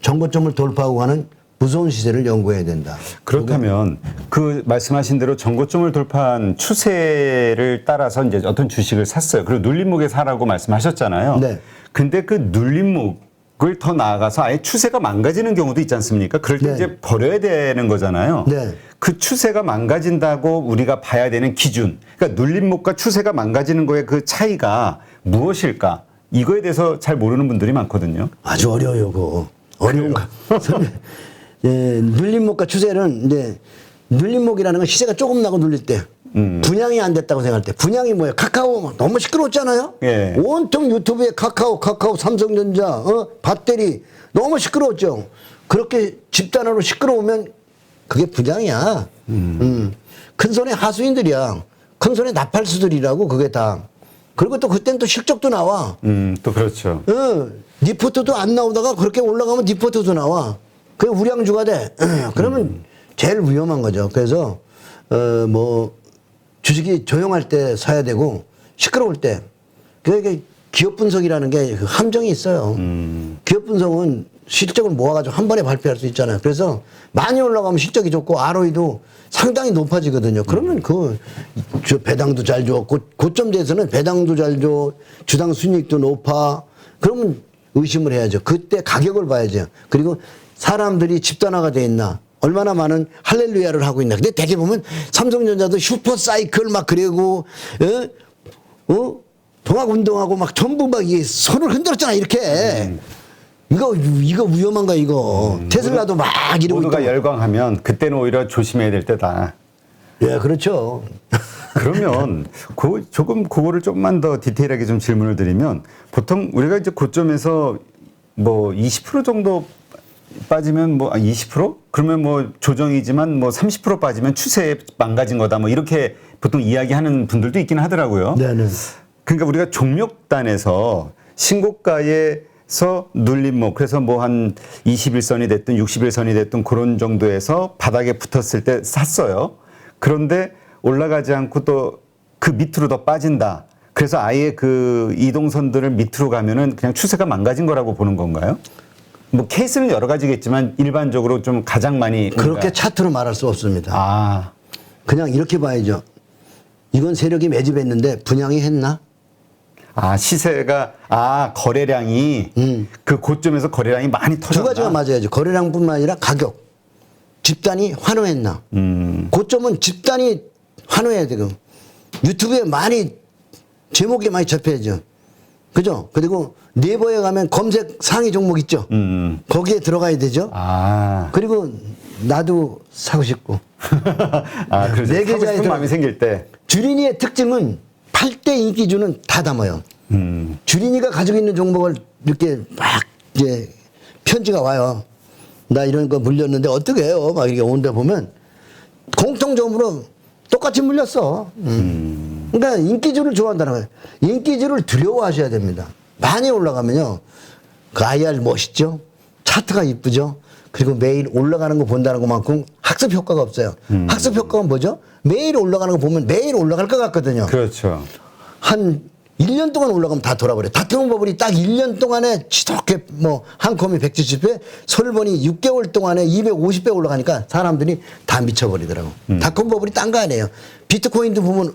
정고점을 돌파하고 가는 무서운 시세를 연구해야 된다. 그렇다면 그 말씀하신 대로 전고점을 돌파한 추세를 따라서 이제 어떤 주식을 샀어요. 그리고 눌림목에 사라고 말씀하셨잖아요. 네. 근데 그 눌림목을 더 나아가서 아예 추세가 망가지는 경우도 있지 않습니까? 그럴 때 네. 이제 버려야 되는 거잖아요. 네. 그 추세가 망가진다고 우리가 봐야 되는 기준. 그러니까 눌림목과 추세가 망가지는 거의 그 차이가 무엇일까? 이거에 대해서 잘 모르는 분들이 많거든요. 아주 어려워요, 그거. 어려운 거. 예, 눌림목과 추세는 이제 눌림목이라는 건 시세가 조금 나고 눌릴 때 분양이 안 됐다고 생각할 때 분양이 뭐예요? 카카오 너무 시끄러웠잖아요. 예. 온통 유튜브에 카카오, 삼성전자, 배터리 너무 시끄러웠죠. 그렇게 집단으로 시끄러우면 그게 분양이야. 큰 손의 하수인들이야. 큰 손의 나팔수들이라고 그게 다. 그리고 또 그땐 또 실적도 나와. 또 그렇죠. 리포트도 안 나오다가 그렇게 올라가면 리포트도 나와. 그게 우량주가 돼. 그러면 제일 위험한 거죠. 그래서 뭐 주식이 조용할 때 사야 되고 시끄러울 때. 그게 기업 분석이라는 게 그 함정이 있어요. 기업 분석은 실적을 모아가지고 한 번에 발표할 수 있잖아요. 그래서 많이 올라가면 실적이 좋고 ROE도 상당히 높아지거든요. 그러면 저 배당도 잘 줘. 고점 대에서는 배당도 잘 줘. 주당 순이익도 높아. 그러면 의심을 해야죠. 그때 가격을 봐야죠. 그리고 사람들이 집단화가 돼 있나. 얼마나 많은 할렐루야를 하고 있나. 근데 대개 보면 삼성전자도 슈퍼사이클 막 그리고 동학운동하고 막 전부 막 이게 손을 흔들었잖아 이렇게. 이거 위험한가 이거. 테슬라도 막 이러고 모두가 있고. 열광하면 그때는 오히려 조심해야 될 때다. 예, 그렇죠. 그러면 조금 그거를 조금만 더 디테일하게 좀 질문을 드리면 보통 우리가 이제 고점에서 뭐 20% 정도 빠지면 뭐 20%? 그러면 뭐 조정이지만 뭐 30% 빠지면 추세에 망가진 거다 뭐 이렇게 보통 이야기하는 분들도 있긴 하더라고요. 네네. 그러니까 우리가 종목단에서 신고가에서 눌림목 그래서 뭐 한 21선이 됐든 61선이 됐든 그런 정도에서 바닥에 붙었을 때 샀어요. 그런데 올라가지 않고 또 그 밑으로 더 빠진다. 그래서 아예 그 이동선들을 밑으로 가면은 그냥 추세가 망가진 거라고 보는 건가요? 뭐 케이스는 여러 가지겠지만 일반적으로 좀 가장 많이 그렇게 차트로 말할 수 없습니다. 아 그냥 이렇게 봐야죠. 이건 세력이 매집했는데 분양이 했나? 시세가 거래량이 그 고점에서 거래량이 많이 터졌다. 두 가지가 맞아야죠. 거래량뿐만 아니라 가격. 집단이 환호했나? 고점은 집단이 환호해야 되고 유튜브에 많이 제목이 많이 접해야죠. 그죠? 그리고 네이버에 가면 검색 상위 종목 있죠. 거기에 들어가야 되죠. 그리고 나도 사고 싶고. 그래서 네 사고 계좌에 싶은 마음이 생길 때. 주린이의 특징은 8대 인기주는 다 담아요. 주린이가 가지고 있는 종목을 이렇게 막 이제 편지가 와요. 나 이런 거 물렸는데 어떻게 해요? 막 이렇게 온다 보면 공통적으로 똑같이 물렸어. 그러니까 인기주를 좋아한다는 거예요. 인기주를 두려워하셔야 됩니다. 많이 올라가면요. 그 IR 멋있죠? 차트가 이쁘죠? 그리고 매일 올라가는 거 본다는 것만큼 학습 효과가 없어요. 학습 효과가 뭐죠? 매일 올라가는 거 보면 매일 올라갈 것 같거든요. 그렇죠. 한 1년 동안 올라가면 다 돌아버려요. 다트론 버블이 딱 1년 동안에 지독해 뭐 한컴이 170배, 솔번이 6개월 동안에 250배 올라가니까 사람들이 다 미쳐버리더라고. 닷컴 버블이 딴 거 아니에요. 비트코인도 보면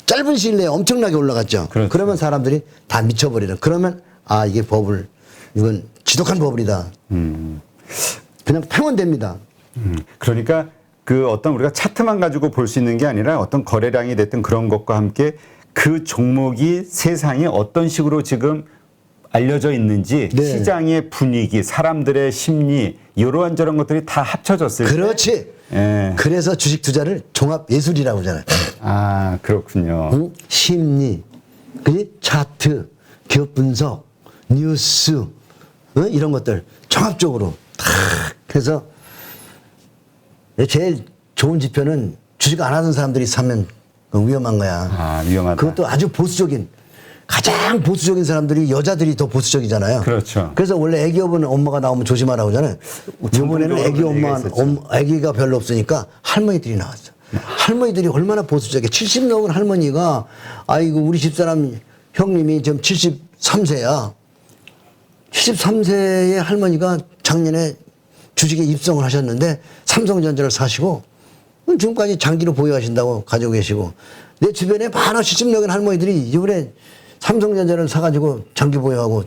짧은 시일 내에 엄청나게 올라갔죠. 그렇죠. 그러면 사람들이 다 미쳐버리는. 그러면 이게 버블, 이건 지독한 버블이다. 그냥 평온됩니다. 그러니까 그 어떤 우리가 차트만 가지고 볼 수 있는 게 아니라 어떤 거래량이 됐든 그런 것과 함께 그 종목이 세상에 어떤 식으로 지금 알려져 있는지 네. 시장의 분위기, 사람들의 심리 이러한 저런 것들이 다 합쳐졌을 그렇지. 때. 예. 그래서 주식 투자를 종합 예술이라고 하잖아요. 그렇군요. 응? 심리, 그지? 차트, 기업 분석, 뉴스, 이런 것들 종합적으로 탁 해서 제일 좋은 지표는 주식 안 하던 사람들이 사면 위험한 거야. 아, 위험하다. 그것도 아주 보수적인, 가장 보수적인 사람들이 여자들이 더 보수적이잖아요. 그렇죠. 그래서 원래 애기업은 엄마가 나오면 조심하라고 하잖아요. 이번에는 애기 엄마, 애기가 별로 없으니까 할머니들이 나왔어. 할머니들이 얼마나 보수적이야. 70 넘은 할머니가 아이고 우리 집사람 형님이 지금 73세야. 73세의 할머니가 작년에 주식에 입성을 하셨는데 삼성전자를 사시고 지금까지 장기로 보유하신다고 가지고 계시고 내 주변에 많은 70 넘은 할머니들이 이번에 삼성전자를 사가지고 장기 보유하고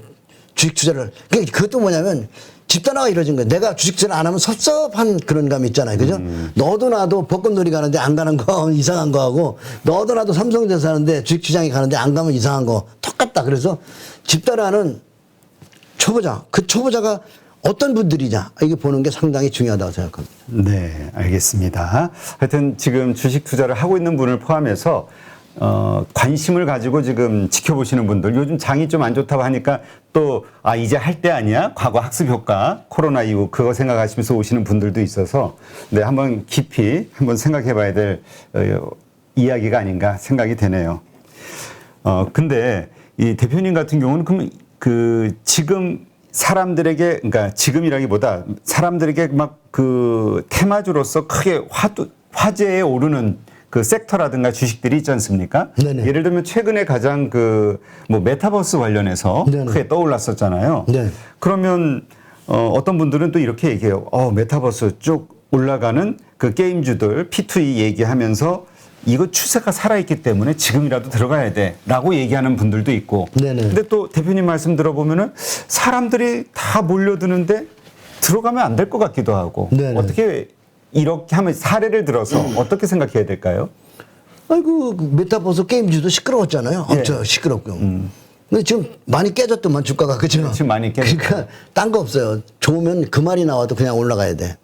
주식 투자를 그것도 뭐냐면 집단화가 이루어진 거예요. 내가 주식 투자를 안 하면 섭섭한 그런 감이 있잖아요. 그죠? 너도 나도 벚꽃놀이 가는데 안 가는 거 이상한 거 하고 너도 나도 삼성전자 사는데 주식 시장에 가는데 안 가면 이상한 거 똑같다. 그래서 집단화는 초보자. 그 초보자가 어떤 분들이냐 이게 보는 게 상당히 중요하다고 생각합니다. 네, 알겠습니다. 하여튼 지금 주식 투자를 하고 있는 분을 포함해서 관심을 가지고 지금 지켜보시는 분들 요즘 장이 좀 안 좋다고 하니까 또 이제 할 때 아니야? 과거 학습 효과 코로나 이후 그거 생각하시면서 오시는 분들도 있어서 네, 한번 깊이 한번 생각해 봐야 될 이야기가 아닌가 생각이 되네요. 근데 이 대표님 같은 경우는 그럼 그 지금 사람들에게 그러니까 지금이라기보다 사람들에게 막 그 테마주로서 크게 화제에 오르는 그 섹터라든가 주식들이 있지 않습니까? 네네. 예를 들면 최근에 가장 그 뭐 메타버스 관련해서 네네. 크게 떠올랐었잖아요. 네. 그러면 어떤 분들은 또 이렇게 얘기해요. 메타버스 쭉 올라가는 그 게임주들 P2E 얘기하면서 이거 추세가 살아있기 때문에 지금이라도 들어가야 돼라고 얘기하는 분들도 있고. 네네. 근데 또 대표님 말씀 들어보면은 사람들이 다 몰려드는데 들어가면 안 될 것 같기도 하고. 네네. 어떻게 이렇게 하면 사례를 들어서 어떻게 생각해야 될까요? 아이고 그 메타버스 게임주도 시끄러웠잖아요. 엄청 시끄럽고. 근데 지금 많이 깨졌더만 주가가 그죠? 지금 많이 깨졌죠. 그러니까 딴 거 없어요. 좋으면 그 말이 나와도 그냥 올라가야 돼.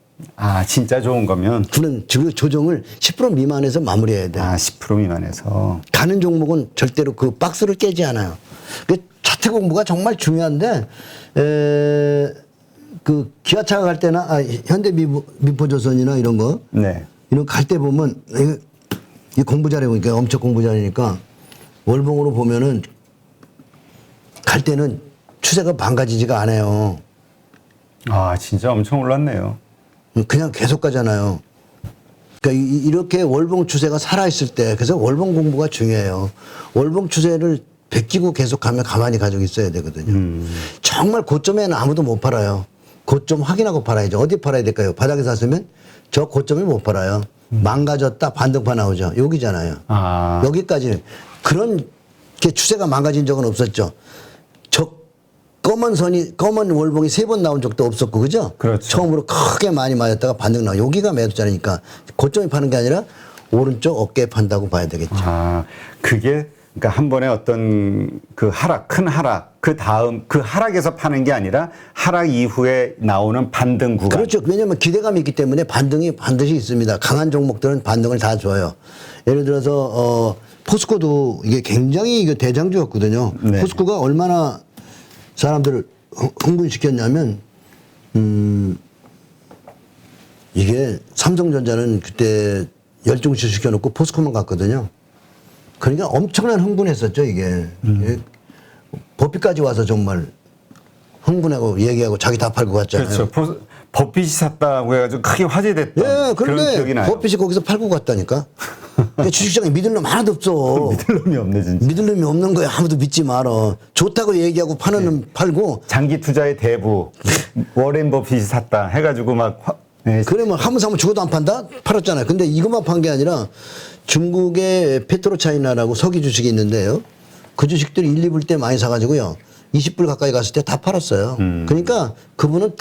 진짜 좋은 거면 그는 조정을 10% 미만에서 마무리해야 돼. 10% 미만에서. 가는 종목은 절대로 그 박스를 깨지 않아요. 그 차트 공부가 정말 중요한데 그 기아차가 갈 때나 현대미포조선이나 이런 거 네. 이런 갈 때 보면 이 공부 잘해보니까 엄청 공부 잘하니까 월봉으로 보면은 갈 때는 추세가 망가지지가 않아요. 진짜 엄청 올랐네요. 그냥 계속 가잖아요. 그러니까 이렇게 월봉 추세가 살아있을 때 그래서 월봉 공부가 중요해요. 월봉 추세를 베끼고 계속 가면 가만히 가지고 있어야 되거든요. 정말 고점에는 아무도 못 팔아요. 고점 확인하고 팔아야죠. 어디 팔아야 될까요? 바닥에 샀으면 저 고점을 못 팔아요. 망가졌다 반등판 나오죠. 여기잖아요. 여기까지 그런 게 추세가 망가진 적은 없었죠. 저 검은 월봉이 3번 나온 적도 없었고 그죠? 그렇죠. 처음으로 크게 많이 맞았다가 반등 나와. 여기가 매도자리니까 고점에 파는 게 아니라 오른쪽 어깨에 판다고 봐야 되겠죠. 그게 그러니까 한 번에 어떤 그 큰 하락, 그 다음 그 하락에서 파는 게 아니라 하락 이후에 나오는 반등 구간. 그렇죠. 왜냐하면 기대감이 있기 때문에 반등이 반드시 있습니다. 강한 종목들은 반등을 다 줘요. 예를 들어서 포스코도 이게 굉장히 이게 대장주였거든요. 네. 포스코가 얼마나 사람들을 흥분시켰냐면 이게 삼성전자는 그때 열중시 시켜놓고 포스코만 갔거든요. 그러니까 엄청난 흥분했었죠 이게. 버핏까지 와서 정말 흥분하고 얘기하고 자기 다 팔고 갔잖아요. 그렇죠. 버핏이 샀다고 해가지고 크게 화제됐던 그런 기억이 그런데 나요. 버핏이 거기서 팔고 갔다니까. 그러니까 주식시장에 믿을 놈 하나도 없어. 믿을 놈이 없네 진짜. 믿을 놈이 없는 거야. 아무도 믿지 말어. 좋다고 얘기하고 파는 놈 팔고. 장기 투자의 대부 워렌 버핏이 샀다 해가지고 막 그러면 한번 사면 죽어도 안 판다? 팔았잖아요. 근데 이것만 판 게 아니라 중국의 페트로차이나라고 석유 주식이 있는데요. 그 주식들이 1, 2불 때 많이 사가지고요. 20불 가까이 갔을 때 다 팔았어요. 그러니까 그분은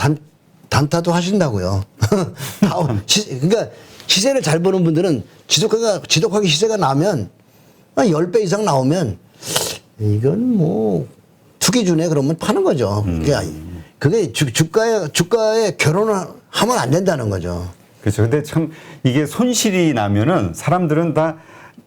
단타도 하신다고요. 그러니까 시세를 잘 보는 분들은 지독하게 시세가 나면 10배 이상 나오면 이건 뭐 투기주네 그러면 파는 거죠. 그게 주가에 결혼을 하면 안 된다는 거죠. 그렇죠. 근데 참 이게 손실이 나면은 사람들은 다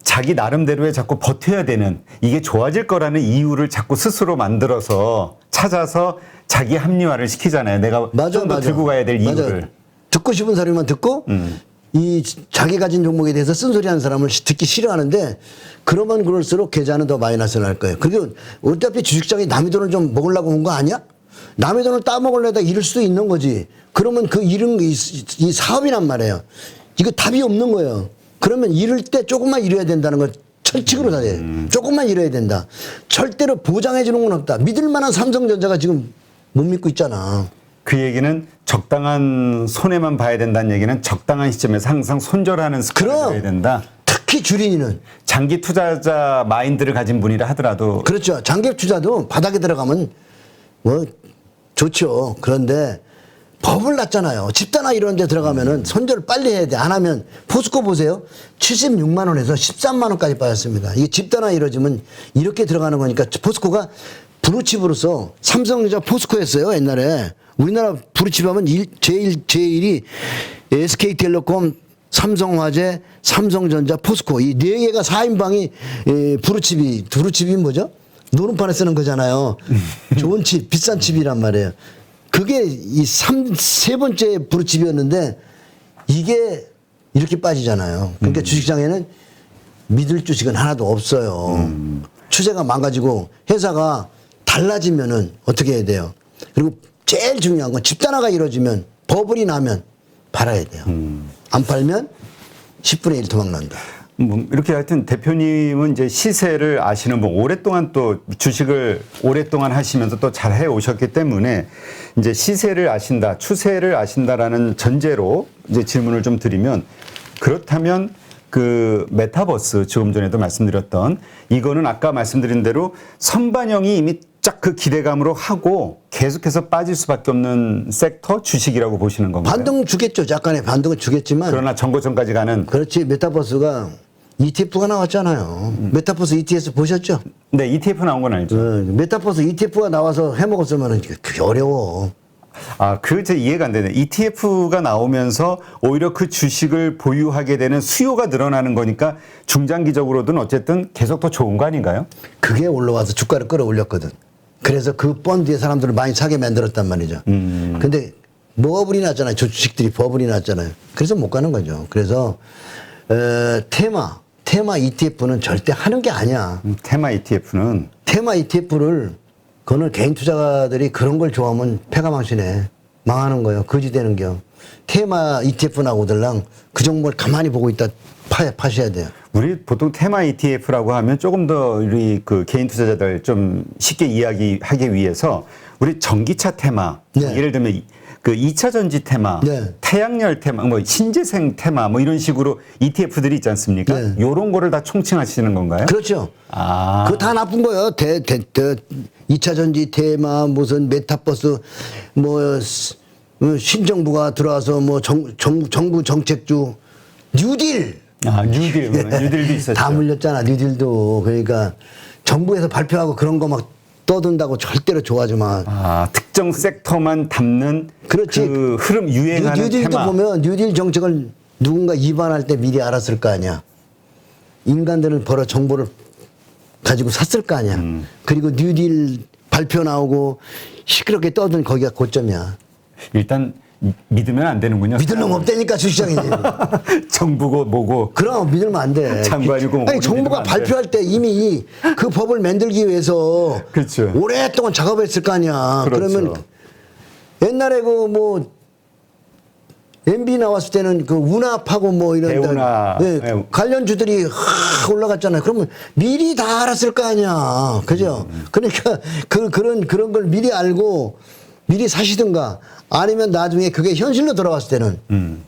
자기 나름대로의 자꾸 버텨야 되는 이게 좋아질 거라는 이유를 자꾸 스스로 만들어서 찾아서 자기 합리화를 시키잖아요. 내가 좀 더 들고 가야 될 이유를. 맞아. 듣고 싶은 소리만 듣고 이 자기 가진 종목에 대해서 쓴소리하는 사람을 듣기 싫어하는데 그러면 그럴수록 계좌는 더 마이너스를 할 거예요. 그리고 어차피 주식장이 남의 돈을 좀 먹으려고 온 거 아니야? 남의 돈을 따먹으려다 잃을 수도 있는 거지. 그러면 그 잃은 이 사업이란 말이에요. 이거 답이 없는 거예요. 그러면 잃을 때 조금만 잃어야 된다는 걸 철칙으로 다 돼. 조금만 잃어야 된다. 절대로 보장해 주는 건 없다. 믿을 만한 삼성전자가 지금 못 믿고 있잖아. 그 얘기는 적당한 손해만 봐야 된다는 얘기는 적당한 시점에서 항상 손절하는 습관을 그럼. 들여야 된다. 특히 주린이는. 장기 투자자 마인드를 가진 분이라 하더라도 그렇죠. 장기 투자도 바닥에 들어가면 뭐 좋죠. 그런데 법을 놨잖아요. 집단화 이런 데 들어가면은 손절을 빨리 해야 돼. 안 하면 포스코 보세요. 76만 원에서 13만 원까지 빠졌습니다. 이게 집단화 이루어지면 이렇게 들어가는 거니까 포스코가 브루칩으로서 삼성전자 포스코였어요. 옛날에. 우리나라 브루칩 하면 제1이 SK텔레콤, 삼성화재, 삼성전자, 포스코 이 네 개가 4인방이 브루칩이 뭐죠? 노름판에 쓰는 거잖아요. 좋은 칩, 비싼 칩이란 말이에요. 그게 세 번째 브루칩이었는데 이게 이렇게 빠지잖아요. 그러니까 주식장에는 믿을 주식은 하나도 없어요. 추세가 망가지고 회사가 달라지면은 어떻게 해야 돼요? 그리고 제일 중요한 건 집단화가 이루어지면 버블이 나면 팔아야 돼요. 안 팔면 10분의 1 도망난다. 뭐 이렇게 하여튼 대표님은 이제 시세를 아시는 분 오랫동안 또 주식을 오랫동안 하시면서 또 잘 해 오셨기 때문에 이제 시세를 아신다, 추세를 아신다라는 전제로 이제 질문을 좀 드리면 그렇다면 그 메타버스 조금 전에도 말씀드렸던 이거는 아까 말씀드린 대로 선반영이 이미 쫙 그 기대감으로 하고 계속해서 빠질 수밖에 없는 섹터 주식이라고 보시는 건가요? 반등 주겠죠. 약간의 반등을 주겠지만 그러나 정고점까지 가는 그렇지. 메타버스가 ETF가 나왔잖아요. 메타버스 ETF 보셨죠? 네, ETF 나온 건 알죠. 메타버스 ETF가 나와서 해먹었으면 그게 어려워. 아, 제 이해가 안 되네. ETF가 나오면서 오히려 그 주식을 보유하게 되는 수요가 늘어나는 거니까 중장기적으로든 어쨌든 계속 더 좋은 거 아닌가요? 그게 올라와서 주가를 끌어올렸거든. 그래서 그 펀드에 사람들을 많이 사게 만들었단 말이죠. 근데 버블이 났잖아요. 주식들이 버블이 났잖아요. 그래서 못 가는 거죠. 그래서 테마 ETF는 절대 하는 게 아니야. 테마 ETF는 테마 ETF를 그거는 개인 투자가들이 그런 걸 좋아하면 패가망신해. 망하는 거예요. 거지 되는 겨. 테마 ETF 나오들랑 그 종목을 가만히 보고 있다 파셔야 돼요. 우리 보통 테마 ETF라고 하면 조금 더 우리 그 개인 투자자들 좀 쉽게 이야기하기 위해서 우리 전기차 테마, 네. 예를 들면 그 2차 전지 테마, 네. 태양열 테마, 뭐 신재생 테마 뭐 이런 식으로 ETF들이 있지 않습니까? 네. 요런 거를 다 총칭하시는 건가요? 그렇죠. 아. 그거 다 나쁜 거예요. 2차 전지 테마, 무슨 메타버스, 신정부가 들어와서 정부 정책주, 뉴딜. 아, 뉴딜도 있었죠. 다 물렸잖아, 뉴딜도. 그러니까 정부에서 발표하고 그런 거 막 떠든다고 절대로 좋아하지 마. 아, 특정 섹터만 담는 그렇지. 그 흐름 유행하는 뉴딜도 테마. 보면 뉴딜 정책을 누군가 위반할 때 미리 알았을 거 아니야. 인간들을 벌어 정보를 가지고 샀을 거 아니야. 그리고 뉴딜 발표 나오고 시끄럽게 떠든 거기가 고점이야. 일단 믿으면 안 되는군요. 믿을 놈 없다니까 주시장이. 정부고 뭐고. 그럼 믿으면 안 돼. 장관이고 뭐고 아니 정부가 믿으면 안 돼. 발표할 때 이미 그 법을 만들기 위해서 그렇죠. 오랫동안 작업했을 거 아니야. 그렇죠. 그러면 옛날에 MB 나왔을 때는 그 운합하고 뭐 이런 대운하. 네. 관련주들이 올라갔잖아요. 그러면 미리 다 알았을 거 아니야. 그죠? 그러니까 그런 걸 미리 알고 미리 사시든가 아니면 나중에 그게 현실로 돌아왔을 때는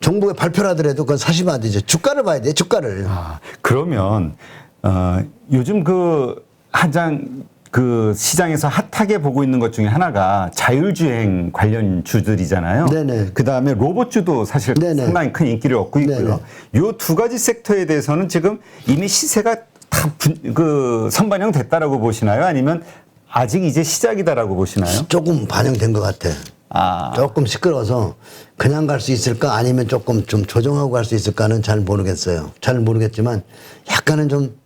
정부의 발표를 하더라도 그건 사시면 안 되죠. 주가를 봐야 돼. 주가를. 아, 그러면 요즘 그 시장에서 핫하게 보고 있는 것 중에 하나가 자율주행 관련 주들이잖아요. 네네. 그 다음에 로봇주도 사실 네네. 상당히 큰 인기를 얻고 있고요. 요 두 가지 섹터에 대해서는 지금 이미 시세가 다 선반영 됐다라고 보시나요? 아니면 아직 이제 시작이다라고 보시나요? 조금 반영된 것 같아. 아. 조금 시끄러워서 그냥 갈 수 있을까 아니면 조금 좀 조정하고 갈 수 있을까는 잘 모르겠어요. 잘 모르겠지만 약간은 좀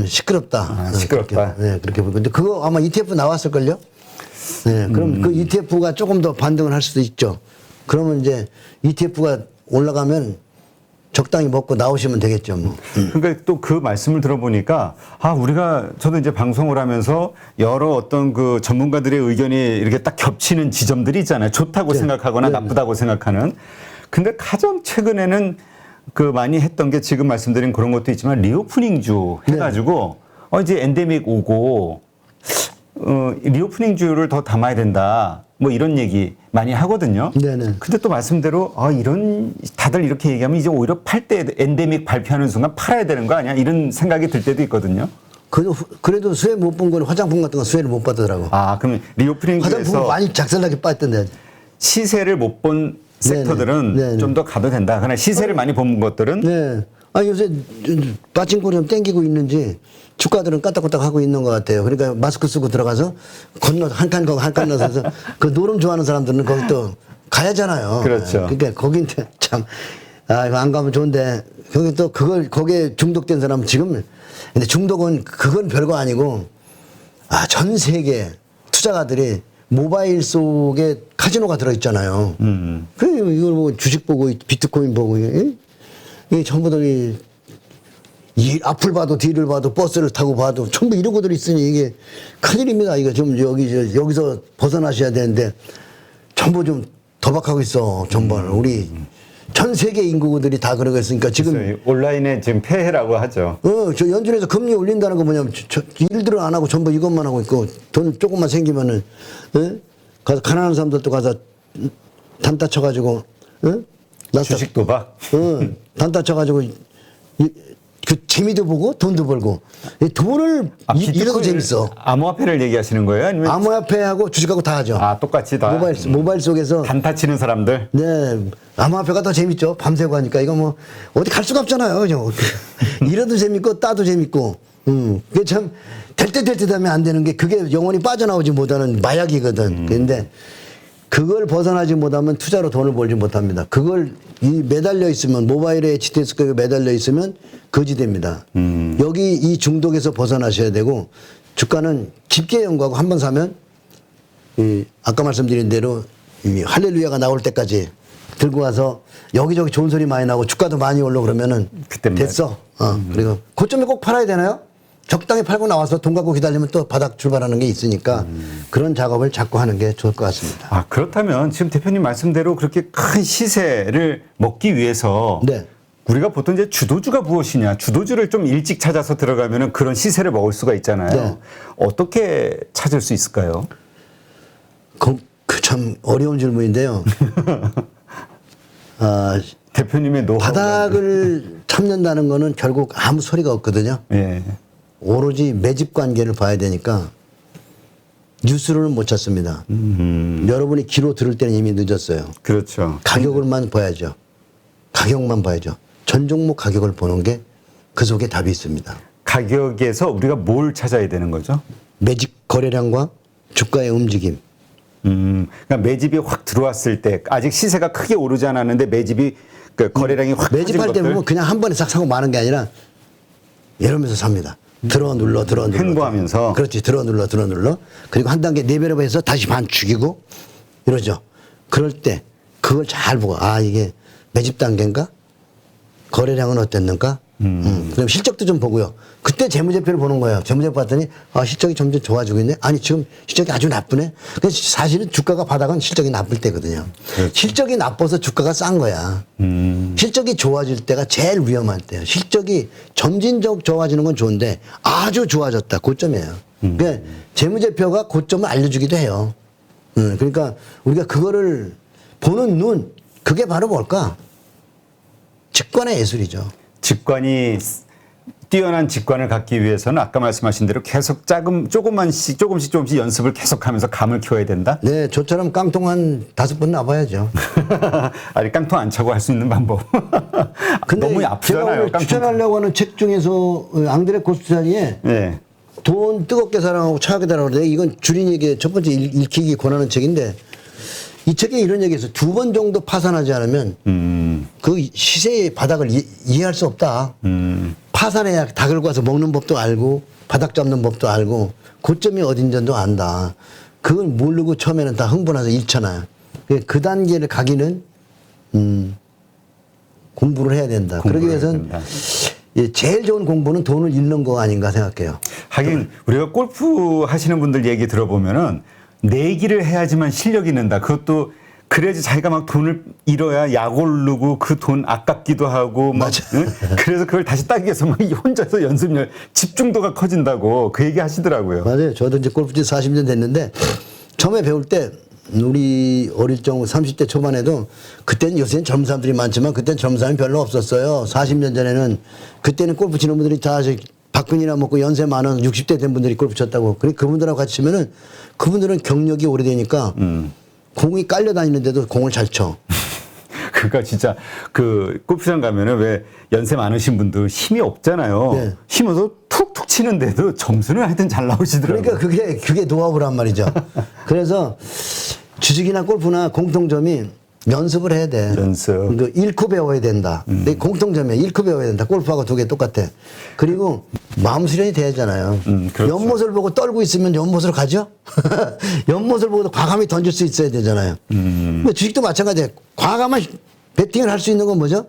시끄럽다. 아, 시끄럽다. 그렇게 보고. 근데 그거 아마 ETF 나왔을걸요? 네, 그럼 그 ETF가 조금 더 반등을 할 수도 있죠. 그러면 이제 ETF가 올라가면 적당히 먹고 나오시면 되겠죠, 뭐. 그러니까 또 그 말씀을 들어보니까 저도 이제 방송을 하면서 여러 어떤 그 전문가들의 의견이 이렇게 딱 겹치는 지점들이 있잖아요. 좋다고 생각하거나 나쁘다고 생각하는. 근데 가장 최근에는 그 많이 했던 게 지금 말씀드린 그런 것도 있지만 리오프닝주 해가지고 이제 엔데믹 오고 리오프닝주를 더 담아야 된다. 뭐 이런 얘기 많이 하거든요. 네네. 근데 또 말씀대로 이런 다들 이렇게 얘기하면 이제 오히려 팔 때 엔데믹 발표하는 순간 팔아야 되는 거 아니야? 이런 생각이 들 때도 있거든요. 그래도 수혜 못 본 거는 화장품 같은 거 수혜를 못 받더라고. 그러면 화장품 리오프닝주에서 많이 작살나게 빠졌던데. 시세를 못 본 섹터들은 네네. 좀 더 가도 된다. 그러나 시세를 많이 본 것들은 네. 요새 빠진코 좀 땡기고 있는지 주가들은 까딱까딱 하고 있는 것 같아요. 그러니까 마스크 쓰고 들어가서 한 칸 넣어서 그 노름 좋아하는 사람들은 거기 또 가야잖아요. 그렇죠. 그러니까 거긴 참, 이거 안 가면 좋은데 거기 또 거기에 중독된 사람은 지금 근데 중독은 그건 별거 아니고 전 세계 투자가들이 모바일 속에 카지노가 들어있잖아요. 그래 이걸 뭐 주식 보고 비트코인 보고 이게 전부들이 앞을 봐도 뒤를 봐도 버스를 타고 봐도 전부 이러고들 있으니 이게 큰일입니다. 이거 좀 여기서 벗어나셔야 되는데 전부 좀 도박하고 있어. 전부 우리 전 세계 인구들이 다 그러고 있으니까 지금 온라인에 지금 폐해라고 하죠. 저 연준에서 금리 올린다는 거 뭐냐면 일들을 안 하고 전부 이것만 하고 있고 돈 조금만 생기면은 가서 가난한 사람들도 가서 단타 쳐가지고 주식 도박. 단타 쳐가지고 그 재미도 보고 돈도 벌고 돈을 잃어도 재밌어. 암호화폐를 얘기하시는 거예요? 아니면 암호화폐하고 주식하고 다 하죠. 똑같이 다. 모바일 속에서 단타 치는 사람들. 네, 암호화폐가 더 재밌죠. 밤새고 하니까 이거 뭐 어디 갈 수가 없잖아요. 잃어도 재밌고 따도 재밌고. 그게 참 될 때 되면 안 되는 게 그게 영원히 빠져나오지 못하는 마약이거든. 그런데 그걸 벗어나지 못하면 투자로 돈을 벌지 못합니다. 그걸 매달려 있으면 모바일에 HTS가 매달려 있으면 거지 됩니다. 여기 이 중독에서 벗어나셔야 되고 주가는 깊게 연구하고 한 번 사면 아까 말씀드린 대로 이 할렐루야가 나올 때까지 들고 와서 여기저기 좋은 소리 많이 나고 주가도 많이 올라 그러면은 됐어. 그리고 고점에 꼭 팔아야 되나요? 적당히 팔고 나와서 돈 갖고 기다리면 또 바닥 출발하는 게 있으니까 그런 작업을 자꾸 하는 게 좋을 것 같습니다. 그렇다면 지금 대표님 말씀대로 그렇게 큰 시세를 먹기 위해서 네. 우리가 보통 이제 주도주가 무엇이냐, 주도주를 좀 일찍 찾아서 들어가면은 그런 시세를 먹을 수가 있잖아요. 네. 어떻게 찾을 수 있을까요? 그 참 어려운 질문인데요. 대표님의 노하우. 바닥을 참는다는 거는 결국 아무 소리가 없거든요. 예. 오로지 매집 관계를 봐야 되니까 뉴스로는 못 찾습니다. 여러분이 귀로 들을 때는 이미 늦었어요. 그렇죠. 가격을만 봐야죠. 가격만 봐야죠. 전 종목 가격을 보는 게 그 속에 답이 있습니다. 가격에서 우리가 뭘 찾아야 되는 거죠? 매집 거래량과 주가의 움직임. 그러니까 매집이 확 들어왔을 때 아직 시세가 크게 오르지 않았는데 매집이 그 거래량이 확 터진 매집할 때 것들. 보면 그냥 한 번에 싹 사고 마는 게 아니라 이러면서 삽니다. 들어 눌러. 횡보하면서. 그렇지. 들어 눌러. 그리고 한 단계 레벨업 해서 다시 반 죽이고 이러죠. 그럴 때 그걸 잘 보고 이게 매집 단계인가? 거래량은 어땠는가? 그럼 실적도 좀 보고요. 그때 재무제표를 보는 거예요. 재무제표 봤더니 실적이 점점 좋아지고 있네. 아니 지금 실적이 아주 나쁘네. 그래서 사실은 주가가 바닥은 실적이 나쁠 때거든요. 그렇죠. 실적이 나빠서 주가가 싼 거야. 실적이 좋아질 때가 제일 위험할 때예요. 실적이 점진적 좋아지는 건 좋은데 아주 좋아졌다. 고점이에요. 그러니까 재무제표가 고점을 알려주기도 해요. 그러니까 우리가 그거를 보는 눈 그게 바로 뭘까? 직관의 예술이죠. 직관이 뛰어난 직관을 갖기 위해서는 아까 말씀하신 대로 계속 조금씩 연습을 계속하면서 감을 키워야 된다. 네, 저처럼 깡통 한 5번 나봐야죠. 아니 깡통 안 차고 할 수 있는 방법. 근데 너무 제가 아프잖아요. 오늘 추천하려고 하는 책 중에서 앙드레 코스타니의 네. 돈 뜨겁게 사랑하고 차갑게 사랑하는데 이건 주린이에게 첫 번째 읽히기 권하는 책인데 이 책에 이런 얘기했어. 2번 정도 파산하지 않으면 그 시세의 바닥을 이해할 수 없다. 파산해야 닭을 구워서 먹는 법도 알고 바닥 잡는 법도 알고 고점이 어딘지도 안다. 그걸 모르고 처음에는 다 흥분해서 잃잖아요. 그 단계를 가기는 공부를 해야 된다. 그러기 위해서는 제일 좋은 공부는 돈을 잃는 거 아닌가 생각해요. 하긴 우리가 골프 하시는 분들 얘기 들어보면은 내기를 해야지만 실력이 는다. 그것도 그래야지 자기가 막 돈을 잃어야 약 오르고 그 돈 아깝기도 하고 막 응? 그래서 그걸 다시 따기 위해서 막 혼자서 연습열 집중도가 커진다고 그 얘기 하시더라고요. 맞아요. 저도 이제 골프치 40년 됐는데 처음에 배울 때 우리 어릴 적 30대 초반에도 그때는 요새는 젊은 사람들이 많지만 그때는 젊은 사람이 별로 없었어요. 40년 전에는 그때는 골프 치는 분들이 다 박근이나 먹고 연세 많은 60대 된 분들이 골프 쳤다고. 그래 그분들하고 같이 치면은 그분들은 경력이 오래되니까 공이 깔려 다니는데도 공을 잘 쳐. 그러니까 진짜 그 골프장 가면은 왜 연세 많으신 분들 힘이 없잖아요. 네. 힘어서 툭툭 치는데도 점수는 하여튼 잘 나오시더라고요. 그러니까 그게 노하우란 말이죠. 그래서 주식이나 골프나 공통점이 연습을 해야 돼. 연습. 잃고 배워야 된다. 내 공통점이야. 잃고 배워야 된다. 골프하고 두 개 똑같아. 그리고 마음 수련이 돼야잖아요. 그렇죠. 연못을 보고 떨고 있으면 연못으로 가죠? 연못을 보고 과감히 던질 수 있어야 되잖아요. 주식도 마찬가지예요. 과감한 배팅을 할 수 있는 건 뭐죠?